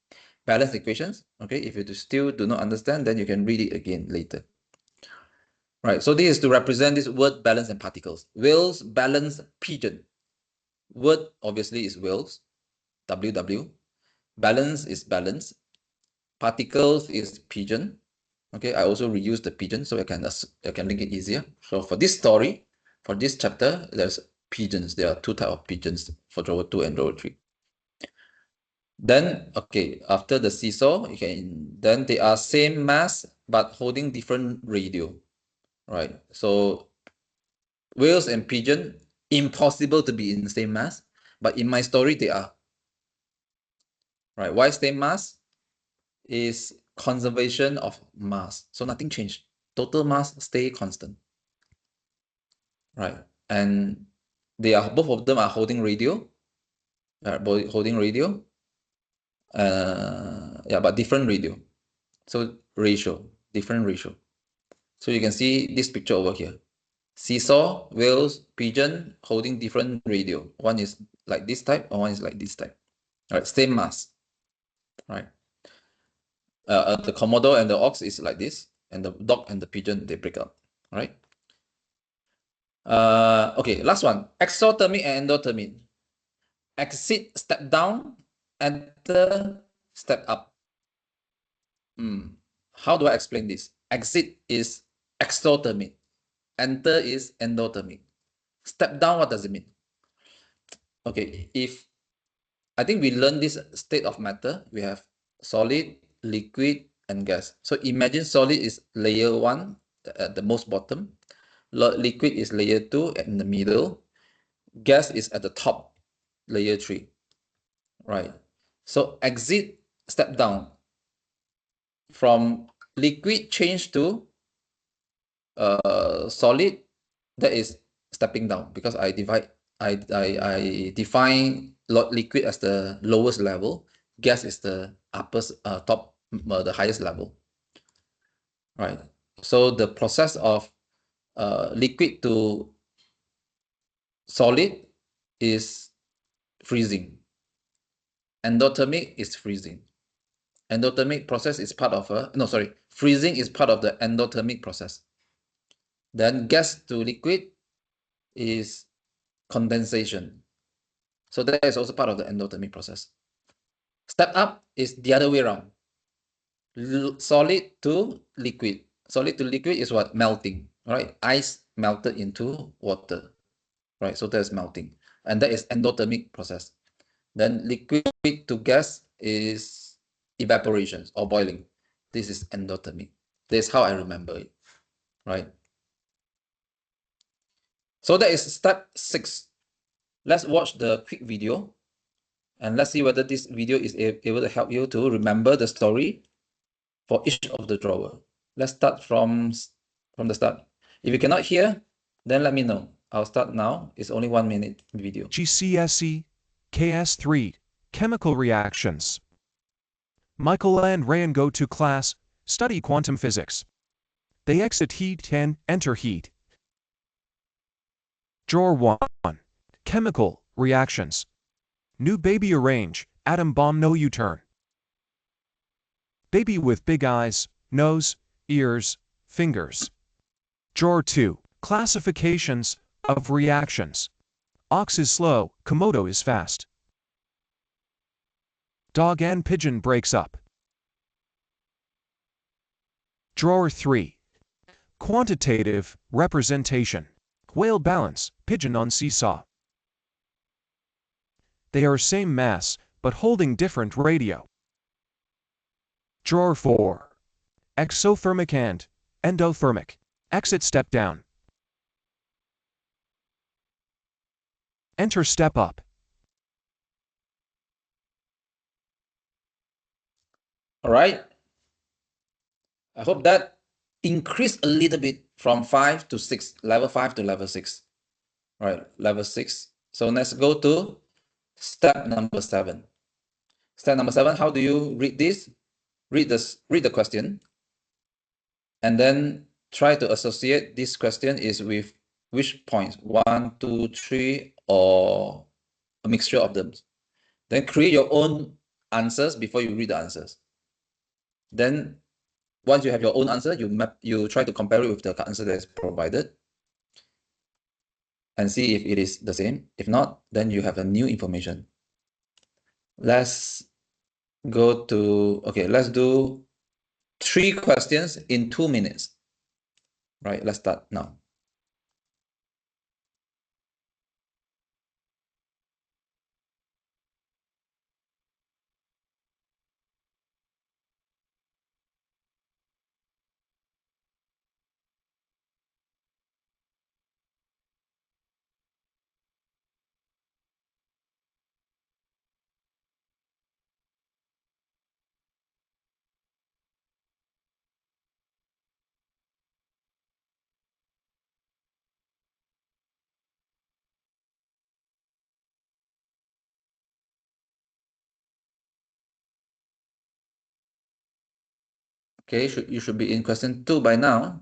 Balance equations. Okay. If you still do not understand, then you can read it again later. Right. So this is to represent this word balance and particles. Whales balance pigeon. Word obviously is whales. WW. Balance is balance. Particles is pigeon. Okay. I also reuse the pigeon so I can link it easier. So for this story, for this chapter, there's pigeons. There are 2 types of pigeons for drawer 2 and drawer 3. Then, okay, after the seesaw, then they are same mass but holding different radio, right? So whales and pigeon, impossible to be in the same mass, but in my story they are. Right? Why same mass? Is conservation of mass. So nothing changed. Total mass stay constant. Right? And both of them are holding radio. Holding radio. Yeah, but different radio. So different ratio. So you can see this picture over here. Seesaw, whales, pigeon holding different radio. One is like this type, or one is like this type. All right, same mass. Right. The Komodo and the ox is like this, and the dog and the pigeon, they break up. All right. Okay, last one. Exothermic and endothermic. Exit, step down, enter, step up. How do I explain this? Exit is exothermic. Enter is endothermic. Step down, what does it mean? Okay, I think we learned this state of matter. We have solid, liquid, and gas. So imagine solid is layer 1 at the most bottom. Liquid is layer 2 in the middle. Gas is at the top, layer 3. Right. So exit, step down. from liquid change to solid, that is stepping down because I define liquid as the lowest level, gas is the top, the highest level, right? So the process of liquid to solid is freezing. Endothermic is freezing. Endothermic process is part of freezing is part of the endothermic process. Then gas to liquid is condensation. So that is also part of the endothermic process. Step up is the other way around. Solid to liquid. Solid to liquid is what? Melting, right? Ice melted into water, right? So that's melting. And that is endothermic process. Then liquid to gas is evaporation or boiling. This is endothermic. This is how I remember it, right? So that is step 6. Let's watch the quick video and let's see whether this video is able to help you to remember the story for each of the drawer. Let's start from the start. If you cannot hear, then let me know. I'll start now. It's only 1 minute video. GCSE, KS3, chemical reactions. Michael and Ryan go to class, study quantum physics. They exit heat and enter heat. Drawer 1. Chemical reactions. New baby arrange, atom bomb no U-turn. Baby with big eyes, nose, ears, fingers. Drawer 2. Classifications of reactions. Ox is slow, Komodo is fast. Dog and pigeon breaks up. Drawer 3. Quantitative representation. Whale balance, pigeon on seesaw. They are same mass, but holding different radio. Drawer 4. Exothermic and endothermic. Exit step down. Enter step up. All right. I hope that increased a little bit from 5 to 6, level 5 to level 6. All right, level 6. So let's go to step number 7. Step number 7, how do you read this? Read the question, and then try to associate this question is with which points, 1, 2, 3, or a mixture of them. Then create your own answers before you read the answers. Then once you have your own answer, you try to compare it with the answer that is provided and see if it is the same. If not, then you have a new information. Let's go to, okay, let's do 3 questions in 2 minutes. Right, let's start now. Okay, you should be in question 2 by now.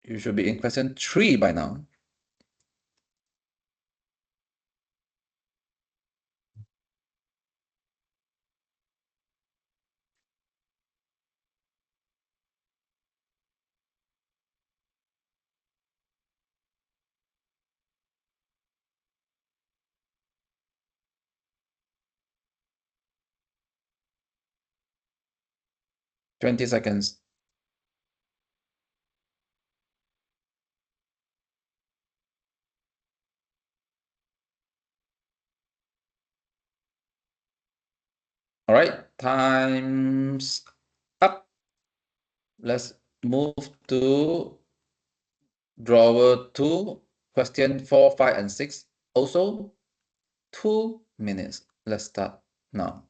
You should be in question 3 by now. Twenty seconds. All right, time's up. Let's move to drawer 2, question 4, 5, and 6. Also, 2 minutes. Let's start now.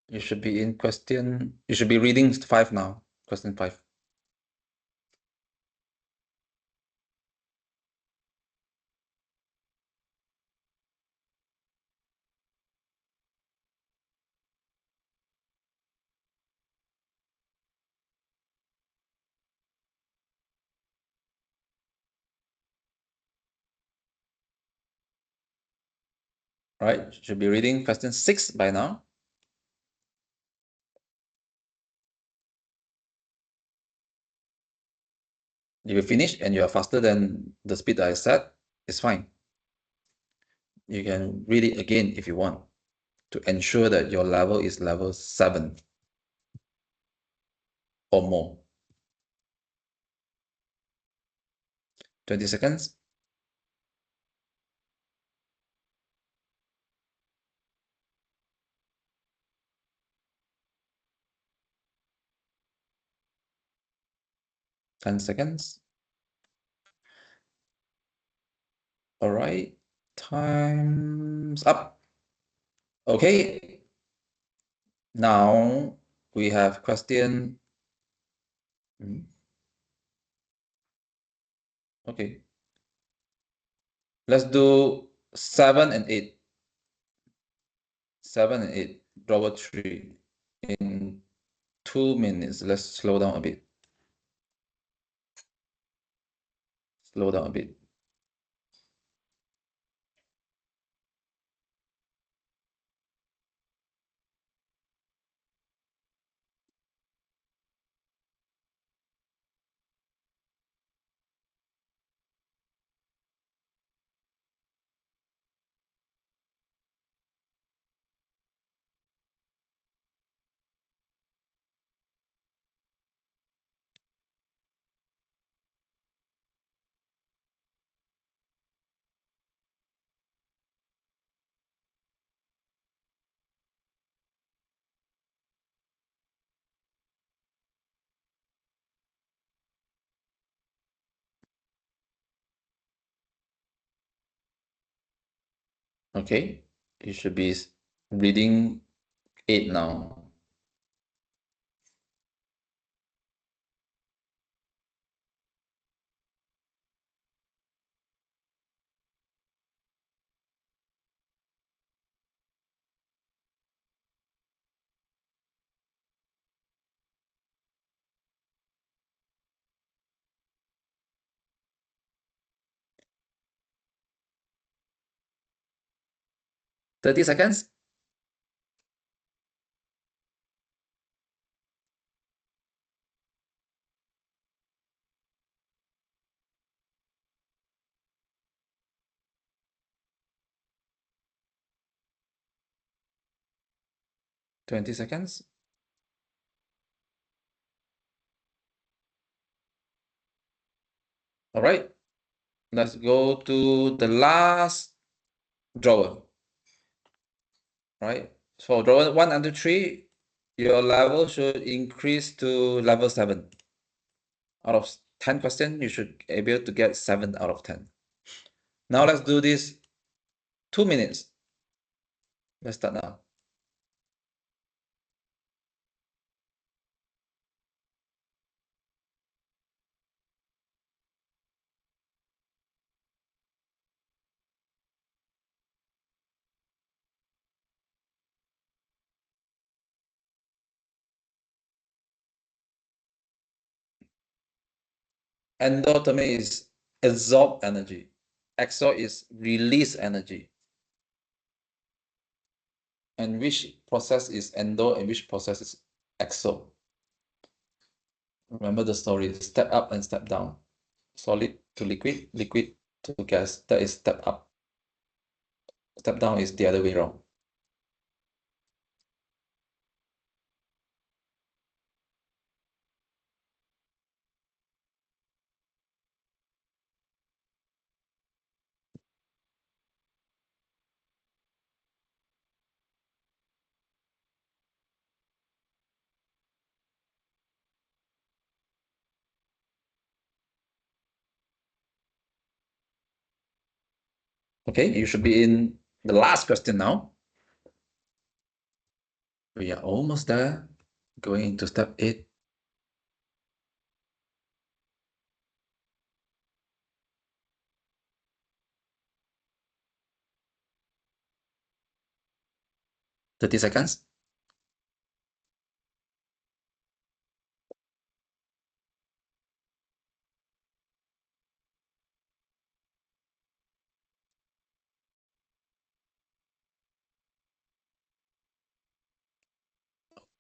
You should be in question, you should be reading 5 now, question 5. All right, you should be reading question 6 by now. If you finish and you are faster than the speed I set, it's fine. You can read it again if you want to ensure that your level is level 7 or more. 20 seconds. Ten seconds. All right, time's up. Okay, now we have question. Okay, let's do 7 and 8. 7 and 8, drawer 3 in 2 minutes. Let's slow down a bit. Slow down a bit. Okay, you should be reading 8 now. Thirty seconds. Twenty seconds. All right, let's go to the last drawer. Right, so drawer 1 and 3, your level should increase to level 7. Out of 10 questions, you should be able to get 7 out of 10. Now let's do this 2 minutes. Let's start now. Endothermic is absorb energy. Exhaust is release energy. And which process is endo and which process is exo? Remember the story, step up and step down. Solid to liquid, liquid to gas, that is step up. Step down is the other way around. Okay, you should be in the last question now. We are almost there. Going into step 8. Thirty seconds.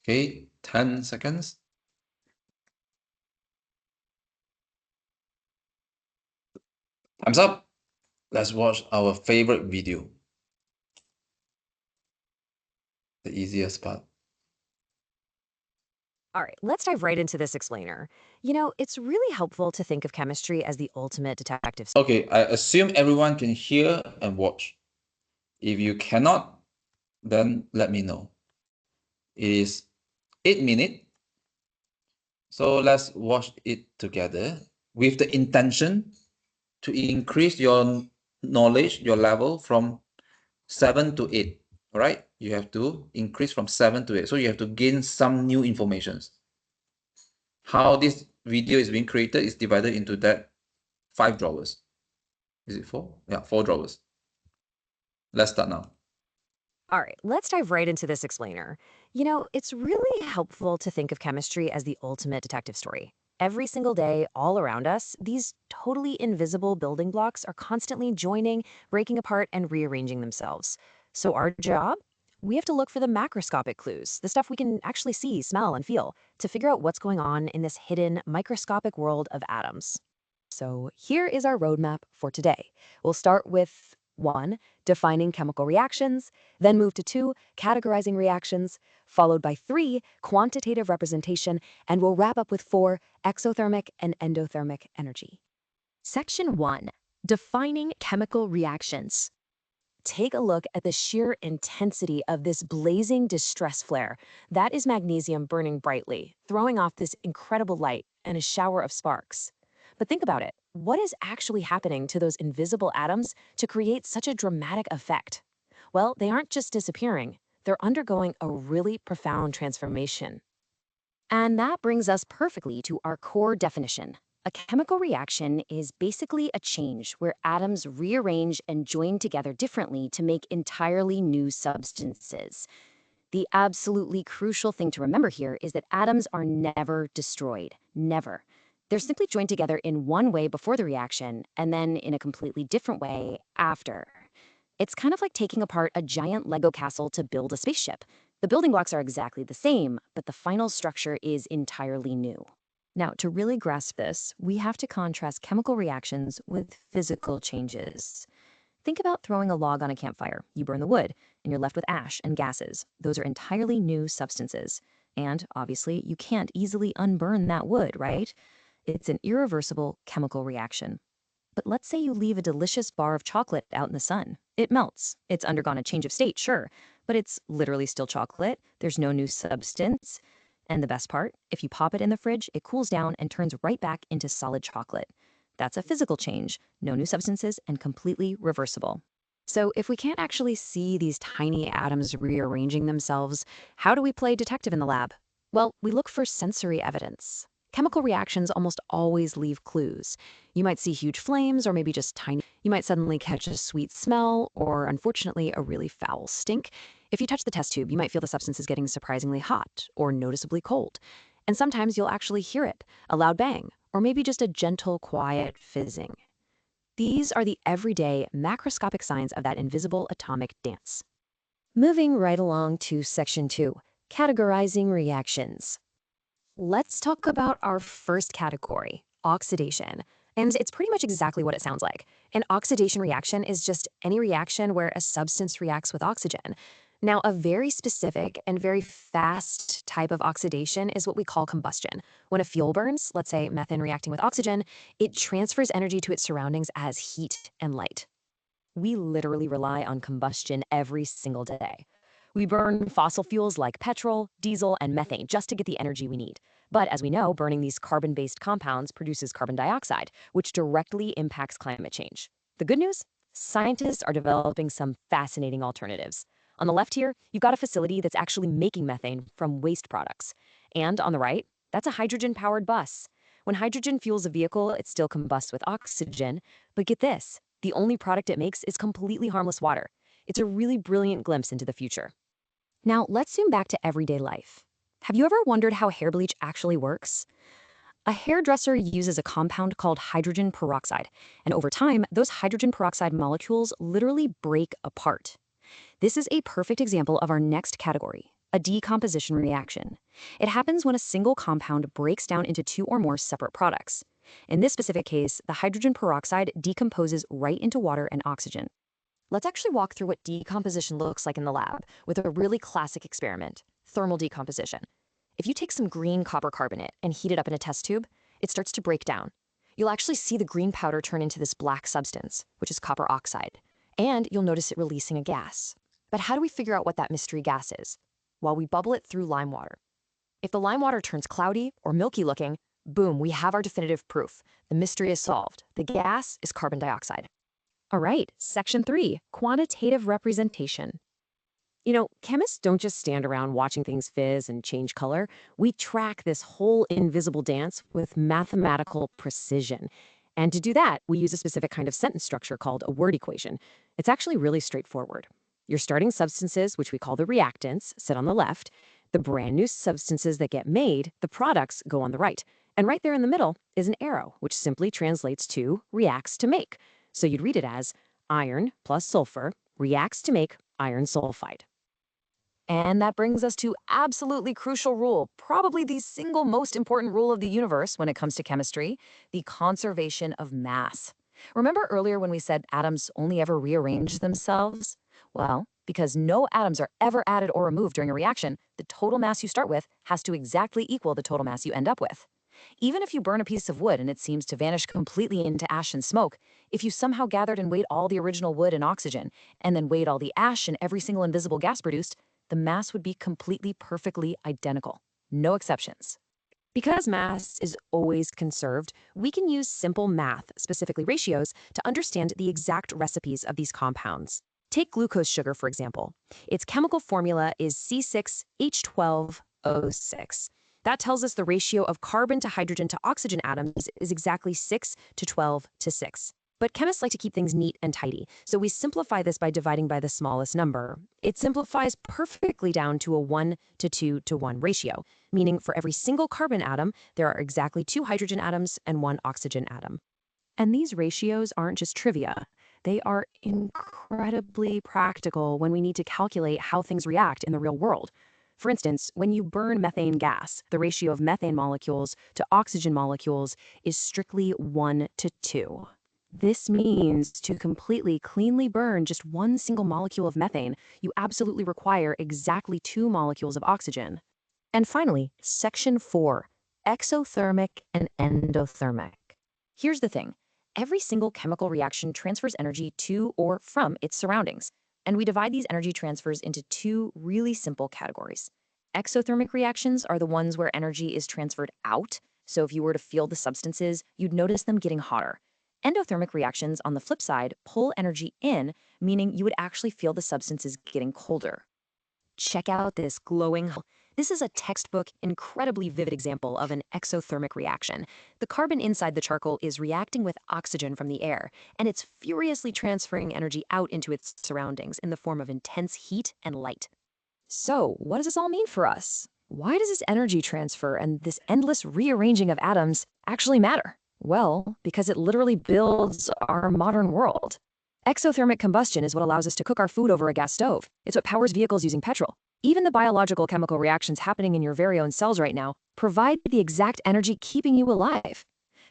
Okay, 10 seconds. Time's up. Let's watch our favorite video. The easiest part. All right, let's dive right into this explainer. You know, it's really helpful to think of chemistry as the ultimate detective. Okay, I assume everyone can hear and watch. If you cannot, then let me know. It is 8 minutes. So let's watch it together with the intention to increase your knowledge, your level from 7 to 8. All right, you have to increase from 7 to 8. So you have to gain some new informations. How this video is being created is divided into that 5 drawers. Is it 4? Yeah, 4 drawers. Let's start now. All right, let's dive right into this explainer. You know, it's really helpful to think of chemistry as the ultimate detective story. Every single day, all around us, these totally invisible building blocks are constantly joining, breaking apart, and rearranging themselves. So, our job? We have to look for the macroscopic clues, the stuff we can actually see, smell, and feel, to figure out what's going on in this hidden, microscopic world of atoms. So, here is our roadmap for today. We'll start with 1, defining chemical reactions, then move to 2, categorizing reactions, followed by 3, quantitative representation, and we'll wrap up with 4, exothermic and endothermic energy. Section 1, defining chemical reactions. Take a look at the sheer intensity of this blazing distress flare. That is magnesium burning brightly, throwing off this incredible light and a shower of sparks. But think about it. What is actually happening to those invisible atoms to create such a dramatic effect? Well, they aren't just disappearing, they're undergoing a really profound transformation. And that brings us perfectly to our core definition. A chemical reaction is basically a change where atoms rearrange and join together differently to make entirely new substances. The absolutely crucial thing to remember here is that atoms are never destroyed. Never. They're simply joined together in one way before the reaction, and then in a completely different way after. It's kind of like taking apart a giant Lego castle to build a spaceship. The building blocks are exactly the same, but the final structure is entirely new. Now, to really grasp this, we have to contrast chemical reactions with physical changes. Think about throwing a log on a campfire. You burn the wood, and you're left with ash and gases. Those are entirely new substances. And obviously, you can't easily unburn that wood, right? It's an irreversible chemical reaction. But let's say you leave a delicious bar of chocolate out in the sun. It melts. It's undergone a change of state, sure, but it's literally still chocolate. There's no new substance. And the best part, if you pop it in the fridge, it cools down and turns right back into solid chocolate. That's a physical change, no new substances, and completely reversible. So if we can't actually see these tiny atoms rearranging themselves, how do we play detective in the lab? Well, we look for sensory evidence. Chemical reactions almost always leave clues. You might see huge flames or maybe just tiny. You might suddenly catch a sweet smell or, unfortunately, a really foul stink. If you touch the test tube, you might feel the substance is getting surprisingly hot or noticeably cold. And sometimes you'll actually hear it, a loud bang, or maybe just a gentle, quiet fizzing. These are the everyday macroscopic signs of that invisible atomic dance. Moving right along to section 2, categorizing reactions. Let's talk about our first category, oxidation. And it's pretty much exactly what it sounds like. An oxidation reaction is just any reaction where a substance reacts with oxygen. Now, a very specific and very fast type of oxidation is what we call combustion. When a fuel burns, let's say methane reacting with oxygen, it transfers energy to its surroundings as heat and light. We literally rely on combustion every single day. We burn fossil fuels like petrol, diesel, and methane just to get the energy we need. But as we know, burning these carbon-based compounds produces carbon dioxide, which directly impacts climate change. The good news? Scientists are developing some fascinating alternatives. On the left here, you've got a facility that's actually making methane from waste products. And on the right, that's a hydrogen-powered bus. When hydrogen fuels a vehicle, it still combusts with oxygen. But get this, the only product it makes is completely harmless water. It's a really brilliant glimpse into the future. Now, let's zoom back to everyday life. Have you ever wondered how hair bleach actually works? A hairdresser uses a compound called hydrogen peroxide, and over time, those hydrogen peroxide molecules literally break apart. This is a perfect example of our next category, a decomposition reaction. It happens when a single compound breaks down into two or more separate products. In this specific case, the hydrogen peroxide decomposes right into water and oxygen. Let's actually walk through what decomposition looks like in the lab with a really classic experiment, thermal decomposition. If you take some green copper carbonate and heat it up in a test tube, it starts to break down. You'll actually see the green powder turn into this black substance, which is copper oxide, and you'll notice it releasing a gas. But how do we figure out what that mystery gas is? Well, we bubble it through lime water. If the lime water turns cloudy or milky looking, boom, we have our definitive proof. The mystery is solved. The gas is carbon dioxide. All right, section 3, quantitative representation. You know, chemists don't just stand around watching things fizz and change color. We track this whole invisible dance with mathematical precision. And to do that, we use a specific kind of sentence structure called a word equation. It's actually really straightforward. Your starting substances, which we call the reactants, sit on the left. The brand new substances that get made, the products, go on the right. And right there in the middle is an arrow, which simply translates to reacts to make. So you'd read it as iron plus sulfur reacts to make iron sulfide. And that brings us to absolutely crucial rule, probably the single most important rule of the universe when it comes to chemistry, the conservation of mass. Remember earlier when we said atoms only ever rearrange themselves? Well, because no atoms are ever added or removed during a reaction, the total mass you start with has to exactly equal the total mass you end up with. Even if you burn a piece of wood and it seems to vanish completely into ash and smoke, if you somehow gathered and weighed all the original wood and oxygen, and then weighed all the ash and every single invisible gas produced, the mass would be completely perfectly identical. No exceptions. Because mass is always conserved, we can use simple math, specifically ratios, to understand the exact recipes of these compounds. Take glucose sugar, for example. Its chemical formula is C6H12O6. That tells us the ratio of carbon to hydrogen to oxygen atoms is exactly 6 to 12 to 6. But chemists like to keep things neat and tidy, so we simplify this by dividing by the smallest number. It simplifies perfectly down to a 1 to 2 to 1 ratio, meaning for every single carbon atom, there are exactly 2 hydrogen atoms and 1 oxygen atom. And these ratios aren't just trivia. They are incredibly practical when we need to calculate how things react in the real world. For instance, when you burn methane gas, the ratio of methane molecules to oxygen molecules is strictly 1 to 2. This means to completely cleanly burn just one single molecule of methane, you absolutely require exactly 2 molecules of oxygen. And finally, section 4, exothermic and endothermic. Here's the thing. Every single chemical reaction transfers energy to or from its surroundings. And we divide these energy transfers into 2 really simple categories. Exothermic reactions are the ones where energy is transferred out. So if you were to feel the substances, you'd notice them getting hotter. Endothermic reactions, on the flip side, pull energy in, meaning you would actually feel the substances getting colder. Check out this glowing. This is a textbook, incredibly vivid example of an exothermic reaction. The carbon inside the charcoal is reacting with oxygen from the air, and it's furiously transferring energy out into its surroundings in the form of intense heat and light. So, what does this all mean for us? Why does this energy transfer and this endless rearranging of atoms actually matter? Well, because it literally builds our modern world. Exothermic combustion is what allows us to cook our food over a gas stove. It's what powers vehicles using petrol. Even the biological chemical reactions happening in your very own cells right now provide the exact energy keeping you alive.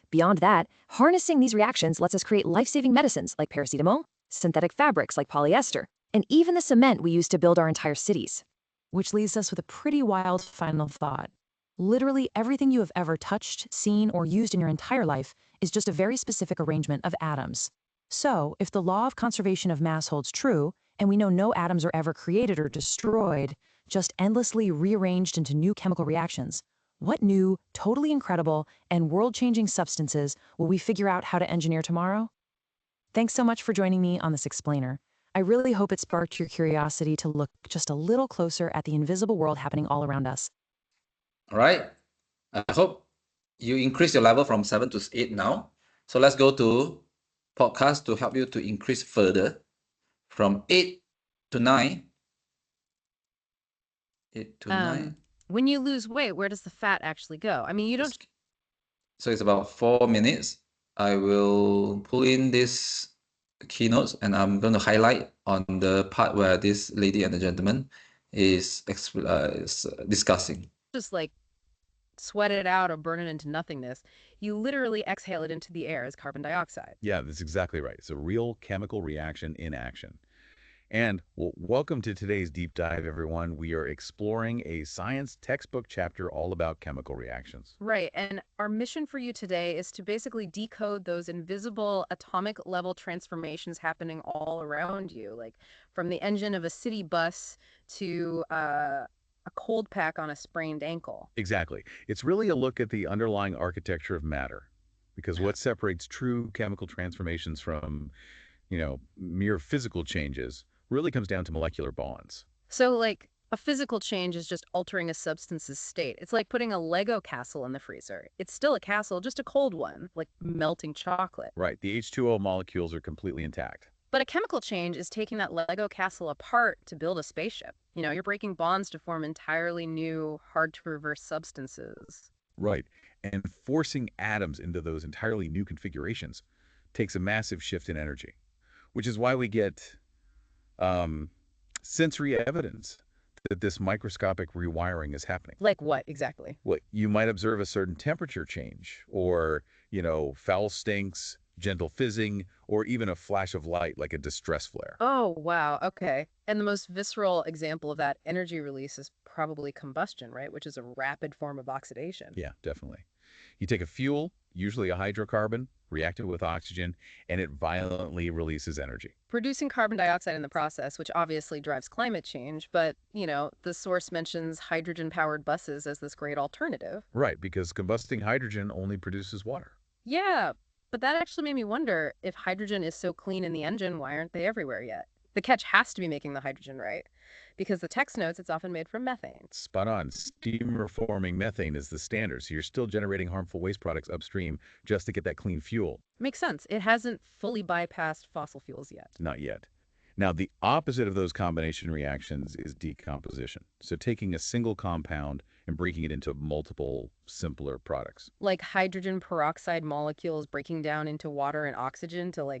Beyond that, harnessing these reactions lets us create life-saving medicines like paracetamol, synthetic fabrics like polyester, and even the cement we use to build our entire cities. Which leaves us with a pretty wild final thought. Literally everything you have ever touched, seen, or used in your entire life is just a very specific arrangement of atoms. So, if the law of conservation of mass holds true, and we know no atoms are ever created or destroyed, just endlessly rearranged into new chemical reactions, what new, totally incredible, and world-changing substances will we figure out how to engineer tomorrow? Thanks so much for joining me on this explainer. I really hope it sparked your curiosity to look just a little closer at the invisible world happening all around us. All right. I hope you increase your level from 7 to 8 now. So let's go to podcast to help you to increase further from 8 to 9. 8 to 9. When you lose weight, where does the fat actually go? I mean, you don't. So it's about 4 minutes. I will pull in this keynotes and I'm going to highlight on the part where this lady and the gentleman is discussing. Just like sweat it out or burn it into nothingness. You literally exhale it into the air as carbon dioxide. Yeah, that's exactly right. It's a real chemical reaction in action. And well, welcome to today's deep dive, everyone. We are exploring a science textbook chapter all about chemical reactions. Right. And our mission for you today is to basically decode those invisible atomic level transformations happening all around you, like from the engine of a city bus to a cold pack on a sprained ankle. Exactly. It's really a look at the underlying architecture of matter, because what separates true chemical transformations from, mere physical changes really comes down to molecular bonds. So, like, a physical change is just altering a substance's state. It's like putting a Lego castle in the freezer. It's still a castle, just a cold one, like melting chocolate. Right. The H2O molecules are completely intact. But a chemical change is taking that Lego castle apart to build a spaceship. You're breaking bonds to form entirely new, hard-to-reverse substances. Right. And forcing atoms into those entirely new configurations takes a massive shift in energy, which is why we get sensory evidence that this microscopic rewiring is happening. Like what, exactly? Well, you might observe a certain temperature change, or, foul stinks, gentle fizzing, or even a flash of light like a distress flare. Oh, wow. Okay. And the most visceral example of that energy release is probably combustion, right? Which is a rapid form of oxidation. Yeah, definitely. You take a fuel, usually a hydrocarbon, react it with oxygen, and it violently releases energy. Producing carbon dioxide in the process, which obviously drives climate change, but, the source mentions hydrogen-powered buses as this great alternative. Right, because combusting hydrogen only produces water. Yeah, but that actually made me wonder, if hydrogen is so clean in the engine, why aren't they everywhere yet? The catch has to be making the hydrogen, right? Because the text notes it's often made from methane. Spot on. Steam-reforming methane is the standard, so you're still generating harmful waste products upstream just to get that clean fuel. Makes sense. It hasn't fully bypassed fossil fuels yet. Not yet. Now, the opposite of those combination reactions is decomposition. So taking a single compound and breaking it into multiple, simpler products. Like hydrogen peroxide molecules breaking down into water and oxygen to,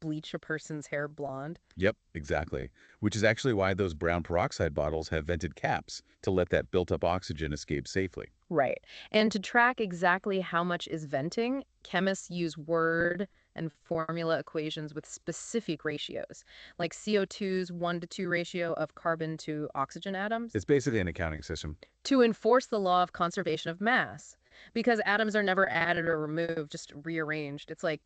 bleach a person's hair blonde. Yep, exactly. Which is actually why those brown peroxide bottles have vented caps to let that built-up oxygen escape safely. Right. And to track exactly how much is venting, chemists use word and formula equations with specific ratios, like CO2's 1:2 ratio of carbon to oxygen atoms. It's basically an accounting system. To enforce the law of conservation of mass. Because atoms are never added or removed, just rearranged. It's like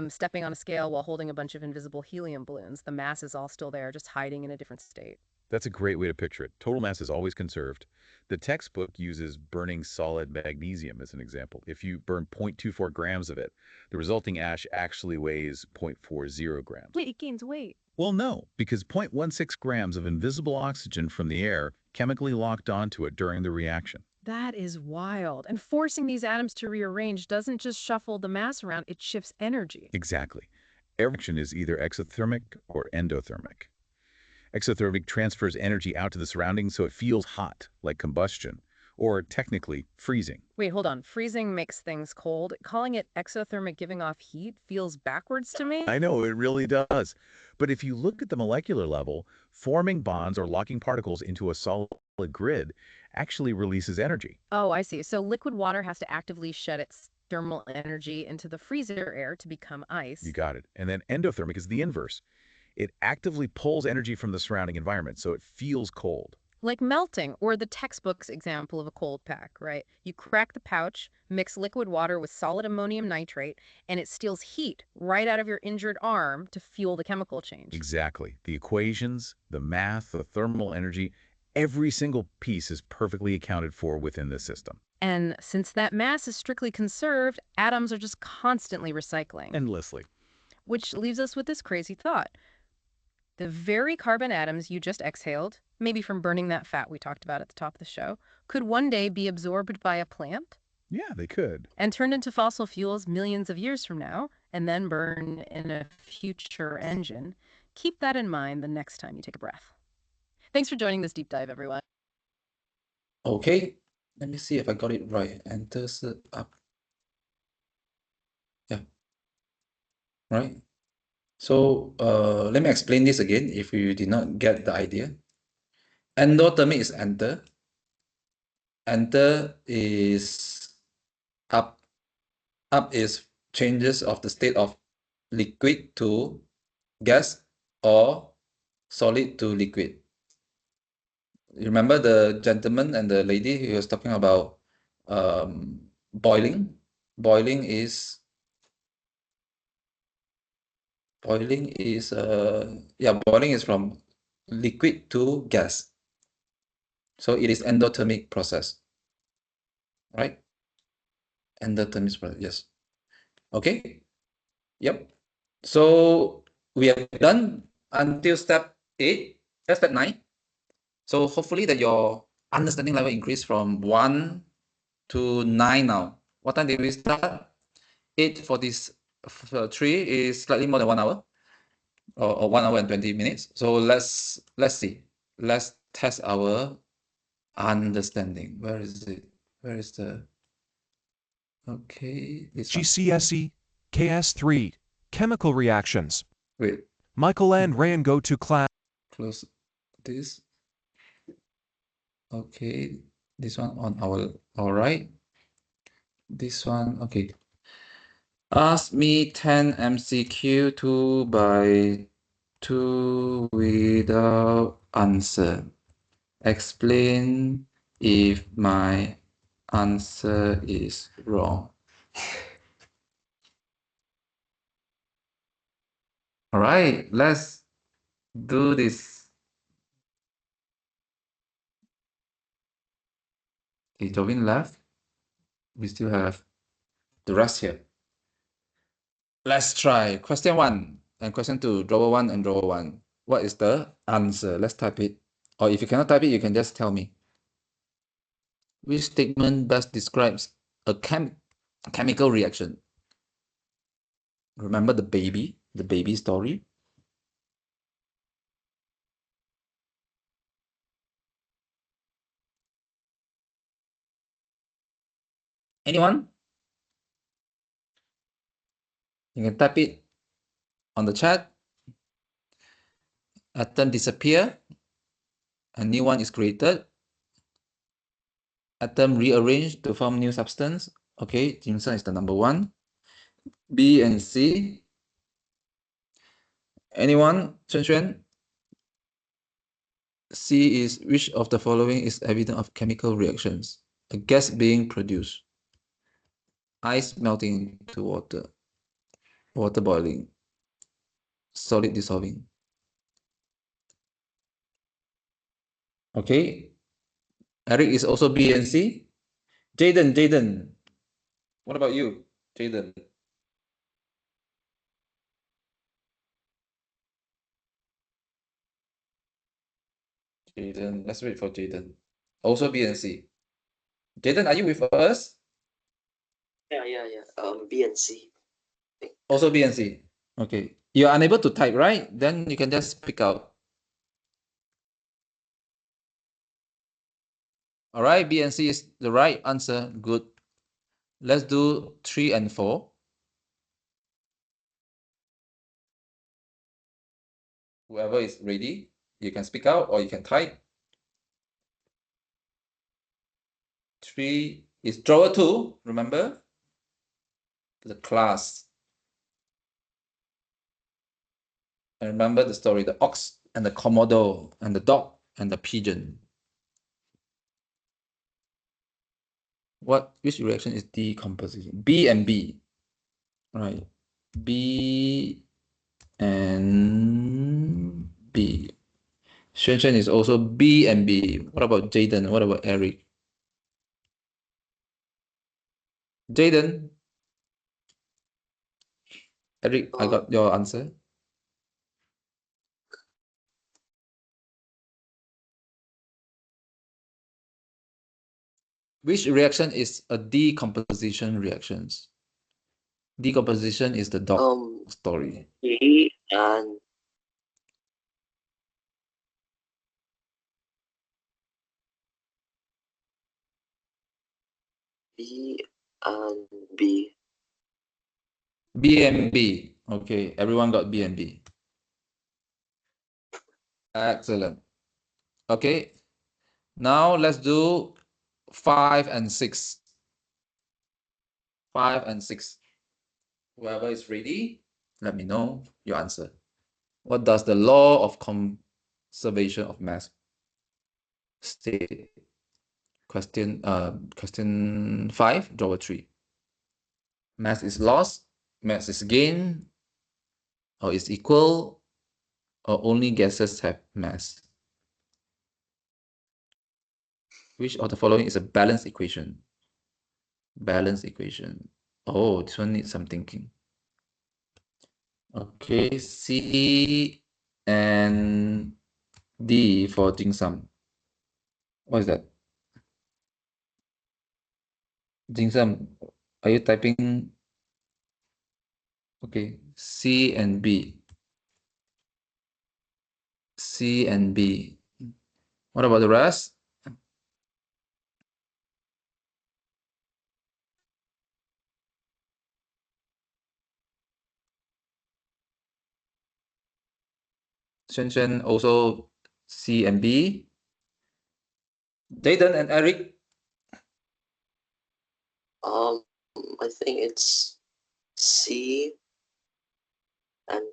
stepping on a scale while holding a bunch of invisible helium balloons. The mass is all still there, just hiding in a different state. That's a great way to picture it. Total mass is always conserved. The textbook uses burning solid magnesium as an example. If you burn 0.24 grams of it, the resulting ash actually weighs 0.40 grams. Wait, it gains weight. Well, no, because 0.16 grams of invisible oxygen from the air chemically locked onto it during the reaction. That is wild. And forcing these atoms to rearrange doesn't just shuffle the mass around, it shifts energy. Exactly. Every reaction is either exothermic or endothermic. Exothermic transfers energy out to the surroundings so it feels hot, like combustion. or technically freezing. Wait, hold on. Freezing makes things cold. Calling it exothermic giving off heat feels backwards to me. I know, it really does. But if you look at the molecular level, forming bonds or locking particles into a solid grid actually releases energy. Oh, I see. So liquid water has to actively shed its thermal energy into the freezer air to become ice. You got it. And then endothermic is the inverse. It actively pulls energy from the surrounding environment, so it feels cold. Like melting, or the textbook's example of a cold pack, right? You crack the pouch, mix liquid water with solid ammonium nitrate, and it steals heat right out of your injured arm to fuel the chemical change. Exactly. The equations, the math, the thermal energy, every single piece is perfectly accounted for within the system. And since that mass is strictly conserved, atoms are just constantly recycling. Endlessly. Which leaves us with this crazy thought. The very carbon atoms you just exhaled, maybe from burning that fat we talked about at the top of the show, could one day be absorbed by a plant Yeah, they could. and turned into fossil fuels millions of years from now, and then burn in a future engine. Keep that in mind the next time you take a breath. Thanks for joining this deep dive, everyone. Okay, let me see if I got it right. Enter up. Yeah, right. So let me explain this again if you did not get the idea. Endothermic is enter. Enter is up. Up is changes of the state of liquid to gas or solid to liquid. You remember the gentleman and the lady who was talking about boiling? Boiling is boiling is from liquid to gas. So it is endothermic process, right? Endothermic process, yes. Okay. Yep. So we have done until step 8. That's step 9. So hopefully that your understanding level increased from 1 to 9 now. What time did we start? 8 for this 3 is slightly more than 1 hour, or 1 hour and 20 minutes. So let's see. Let's test our understanding. Where is it? Where is the... Okay, this one. GCSE, KS3, chemical reactions. Wait, Michael and Ryan go to class. close this. Okay, this one on our right. This one, okay. Ask me 10 MCQ 2 by 2 without answer. Explain if my answer is wrong. All right, let's do this. Okay, Jovin left. We still have the rest here. Let's try question 1 and question 2, drawer 1 and drawer 1. What is the answer? Let's type it. Or if you cannot type it, you can just tell me. Which statement best describes a chemical reaction? Remember the baby story? Anyone? You can type it on the chat. Atom disappear, a new one is created. Atom rearranged to form new substance. Okay, Jimson is the number 1. B and C. Anyone? Xuan Xuan? C is which of the following is evidence of chemical reactions? A gas being produced. Ice melting into water. Water boiling. Solid dissolving. Okay. Eric is also B and C. Jaden. What about you, Jaden? Jaden, let's wait for Jaden. Also B and C. Jaden, are you with us? Yeah. B and C. Also B and C. Okay. You're unable to type, right? Then you can just speak out. All right, B and C is the right answer. Good. Let's do 3 and 4. Whoever is ready, you can speak out or you can type. 3 is drawer 2, remember? The class. And remember the story, the ox and the Komodo and the dog and the pigeon. Which reaction is decomposition? B and B. Right. B and B. Xuan is also B and B. What about Jaden? What about Eric? Jaden? Eric, I got your answer. Which reaction is a decomposition reactions? Decomposition is the dog story. B and B and B. B and B. Okay, everyone got B and B. Excellent. Okay, now let's do 5 and 6. 5 and 6. Whoever is ready, let me know your answer. What does the law of conservation of mass state? Question 5, drawer 3. Mass is lost, mass is gained, or is equal, or only gases have mass. Which of the following is a balanced equation? Balanced equation. Oh, this one needs some thinking. Okay, C and D for dim sum. What is that? Dim sum, are you typing? Okay, C and B. C and B. What about the rest? Shen also C and B. Jaden and Eric. I think it's C and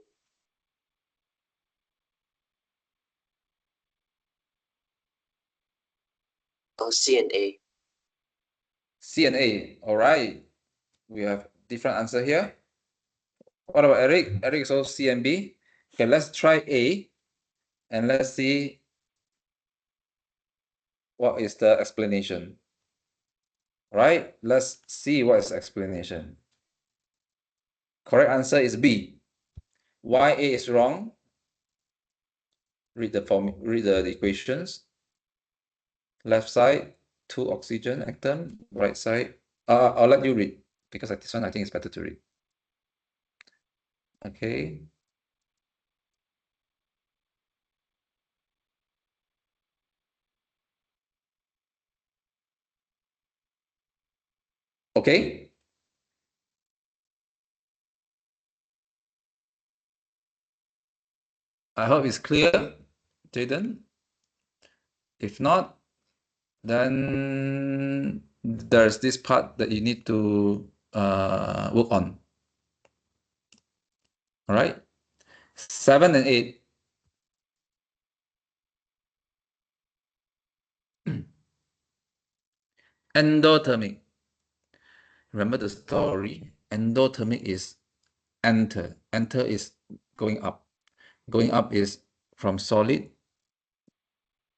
C and A. C and A. All right. We have different answer here. What about Eric? Eric is also C and B. Okay, let's try A and let's see what is the explanation. All right, let's see what is the explanation. Correct answer is B. Why A is wrong? Read the equations. Left side, 2 oxygen atom. Right side, I'll let you read because this one I think is better to read. Okay. Okay. I hope it's clear, Jaden. If not, then there's this part that you need to work on. All right. 7 and 8. Endothermic. Remember the story? Endothermic is enter. Enter is going up. Going up is from solid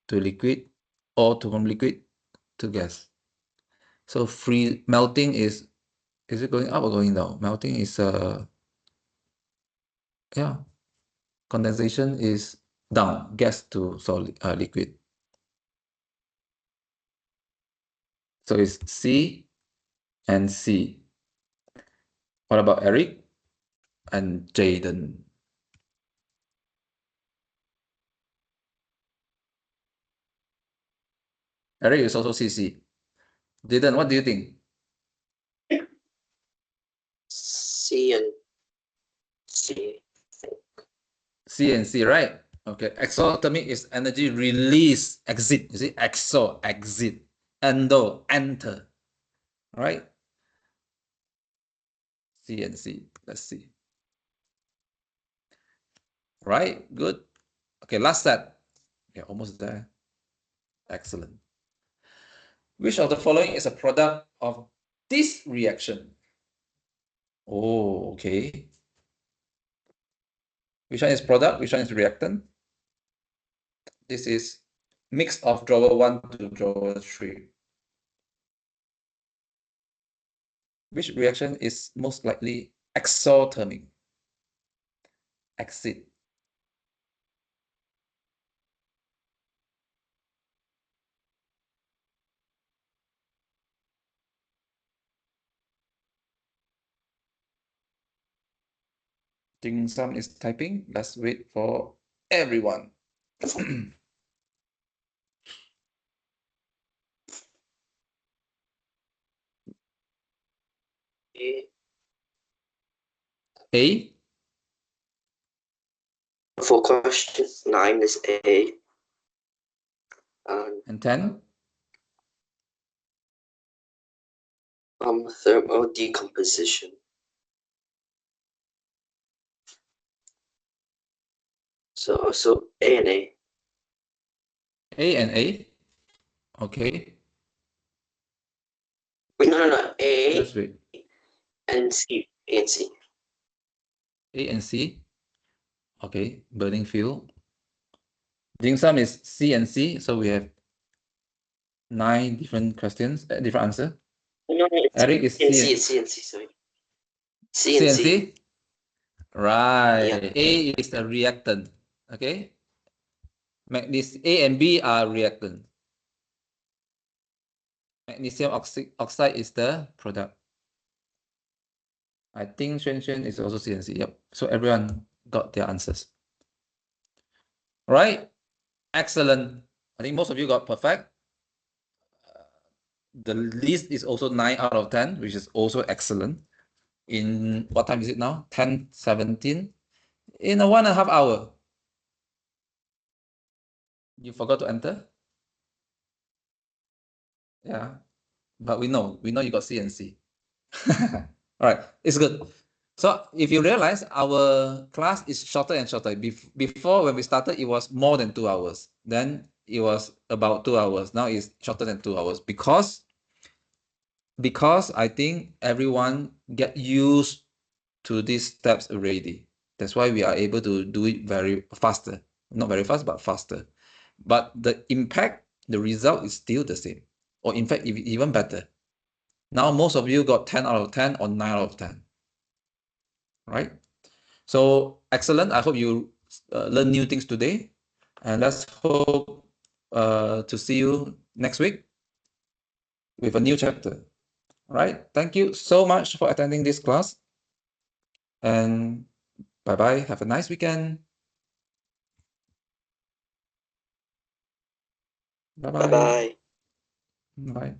to liquid or from liquid to gas. So free melting is it going up or going down? Melting is yeah. Condensation is down, gas to solid liquid. So it's C and C. What about Eric and Jaden? Eric is also CC. Dylan, what do you think? C and C. C and C, right? Okay. Exothermic is energy release, exit. You see, exo, exit. Endo, enter. All right. C and C. Let's see. Right. Good. Okay. Last set. Okay. Almost there. Excellent. Which of the following is a product of this reaction? Oh, okay. Which one is product? Which one is reactant? This is mix of drawer 1 to drawer 3. Which reaction is most likely exothermic? Exit. Dim Sum is typing. Let's wait for everyone. A. A For question 9 is A. and 10. Thermal decomposition. So A and A. A and A. Okay. Wait, no. A Let's wait. and C. A and C. A and C. Okay. Burning fuel. Dim Sum is C and C. So we have 9 different questions, different answer. No, it's Eric is C and C, sorry. C and C. Right. Yeah. A is the reactant. Okay. A and B are reactant. Magnesium oxide is the product. I think Xuan is also C and C. Yep. So everyone got their answers. All right. Excellent. I think most of you got perfect. The list is also 9 out of 10, which is also excellent. In what time is it now? 10:17. In a 1.5 hour. You forgot to enter? Yeah. But we know you got C and C. All right, it's good. So if you realize, our class is shorter and shorter. Before, when we started, it was more than 2 hours. Then it was about 2 hours. Now it's shorter than 2 hours because I think everyone get used to these steps already. That's why we are able to do it very faster. Not very fast, but faster. But the impact, the result is still the same. Or in fact, even better. Now, most of you got 10 out of 10 or 9 out of 10. Right? So, excellent. I hope you learn new things today. And let's hope to see you next week with a new chapter. All right? Thank you so much for attending this class. And bye-bye. Have a nice weekend. Bye-bye. Bye-bye. Bye.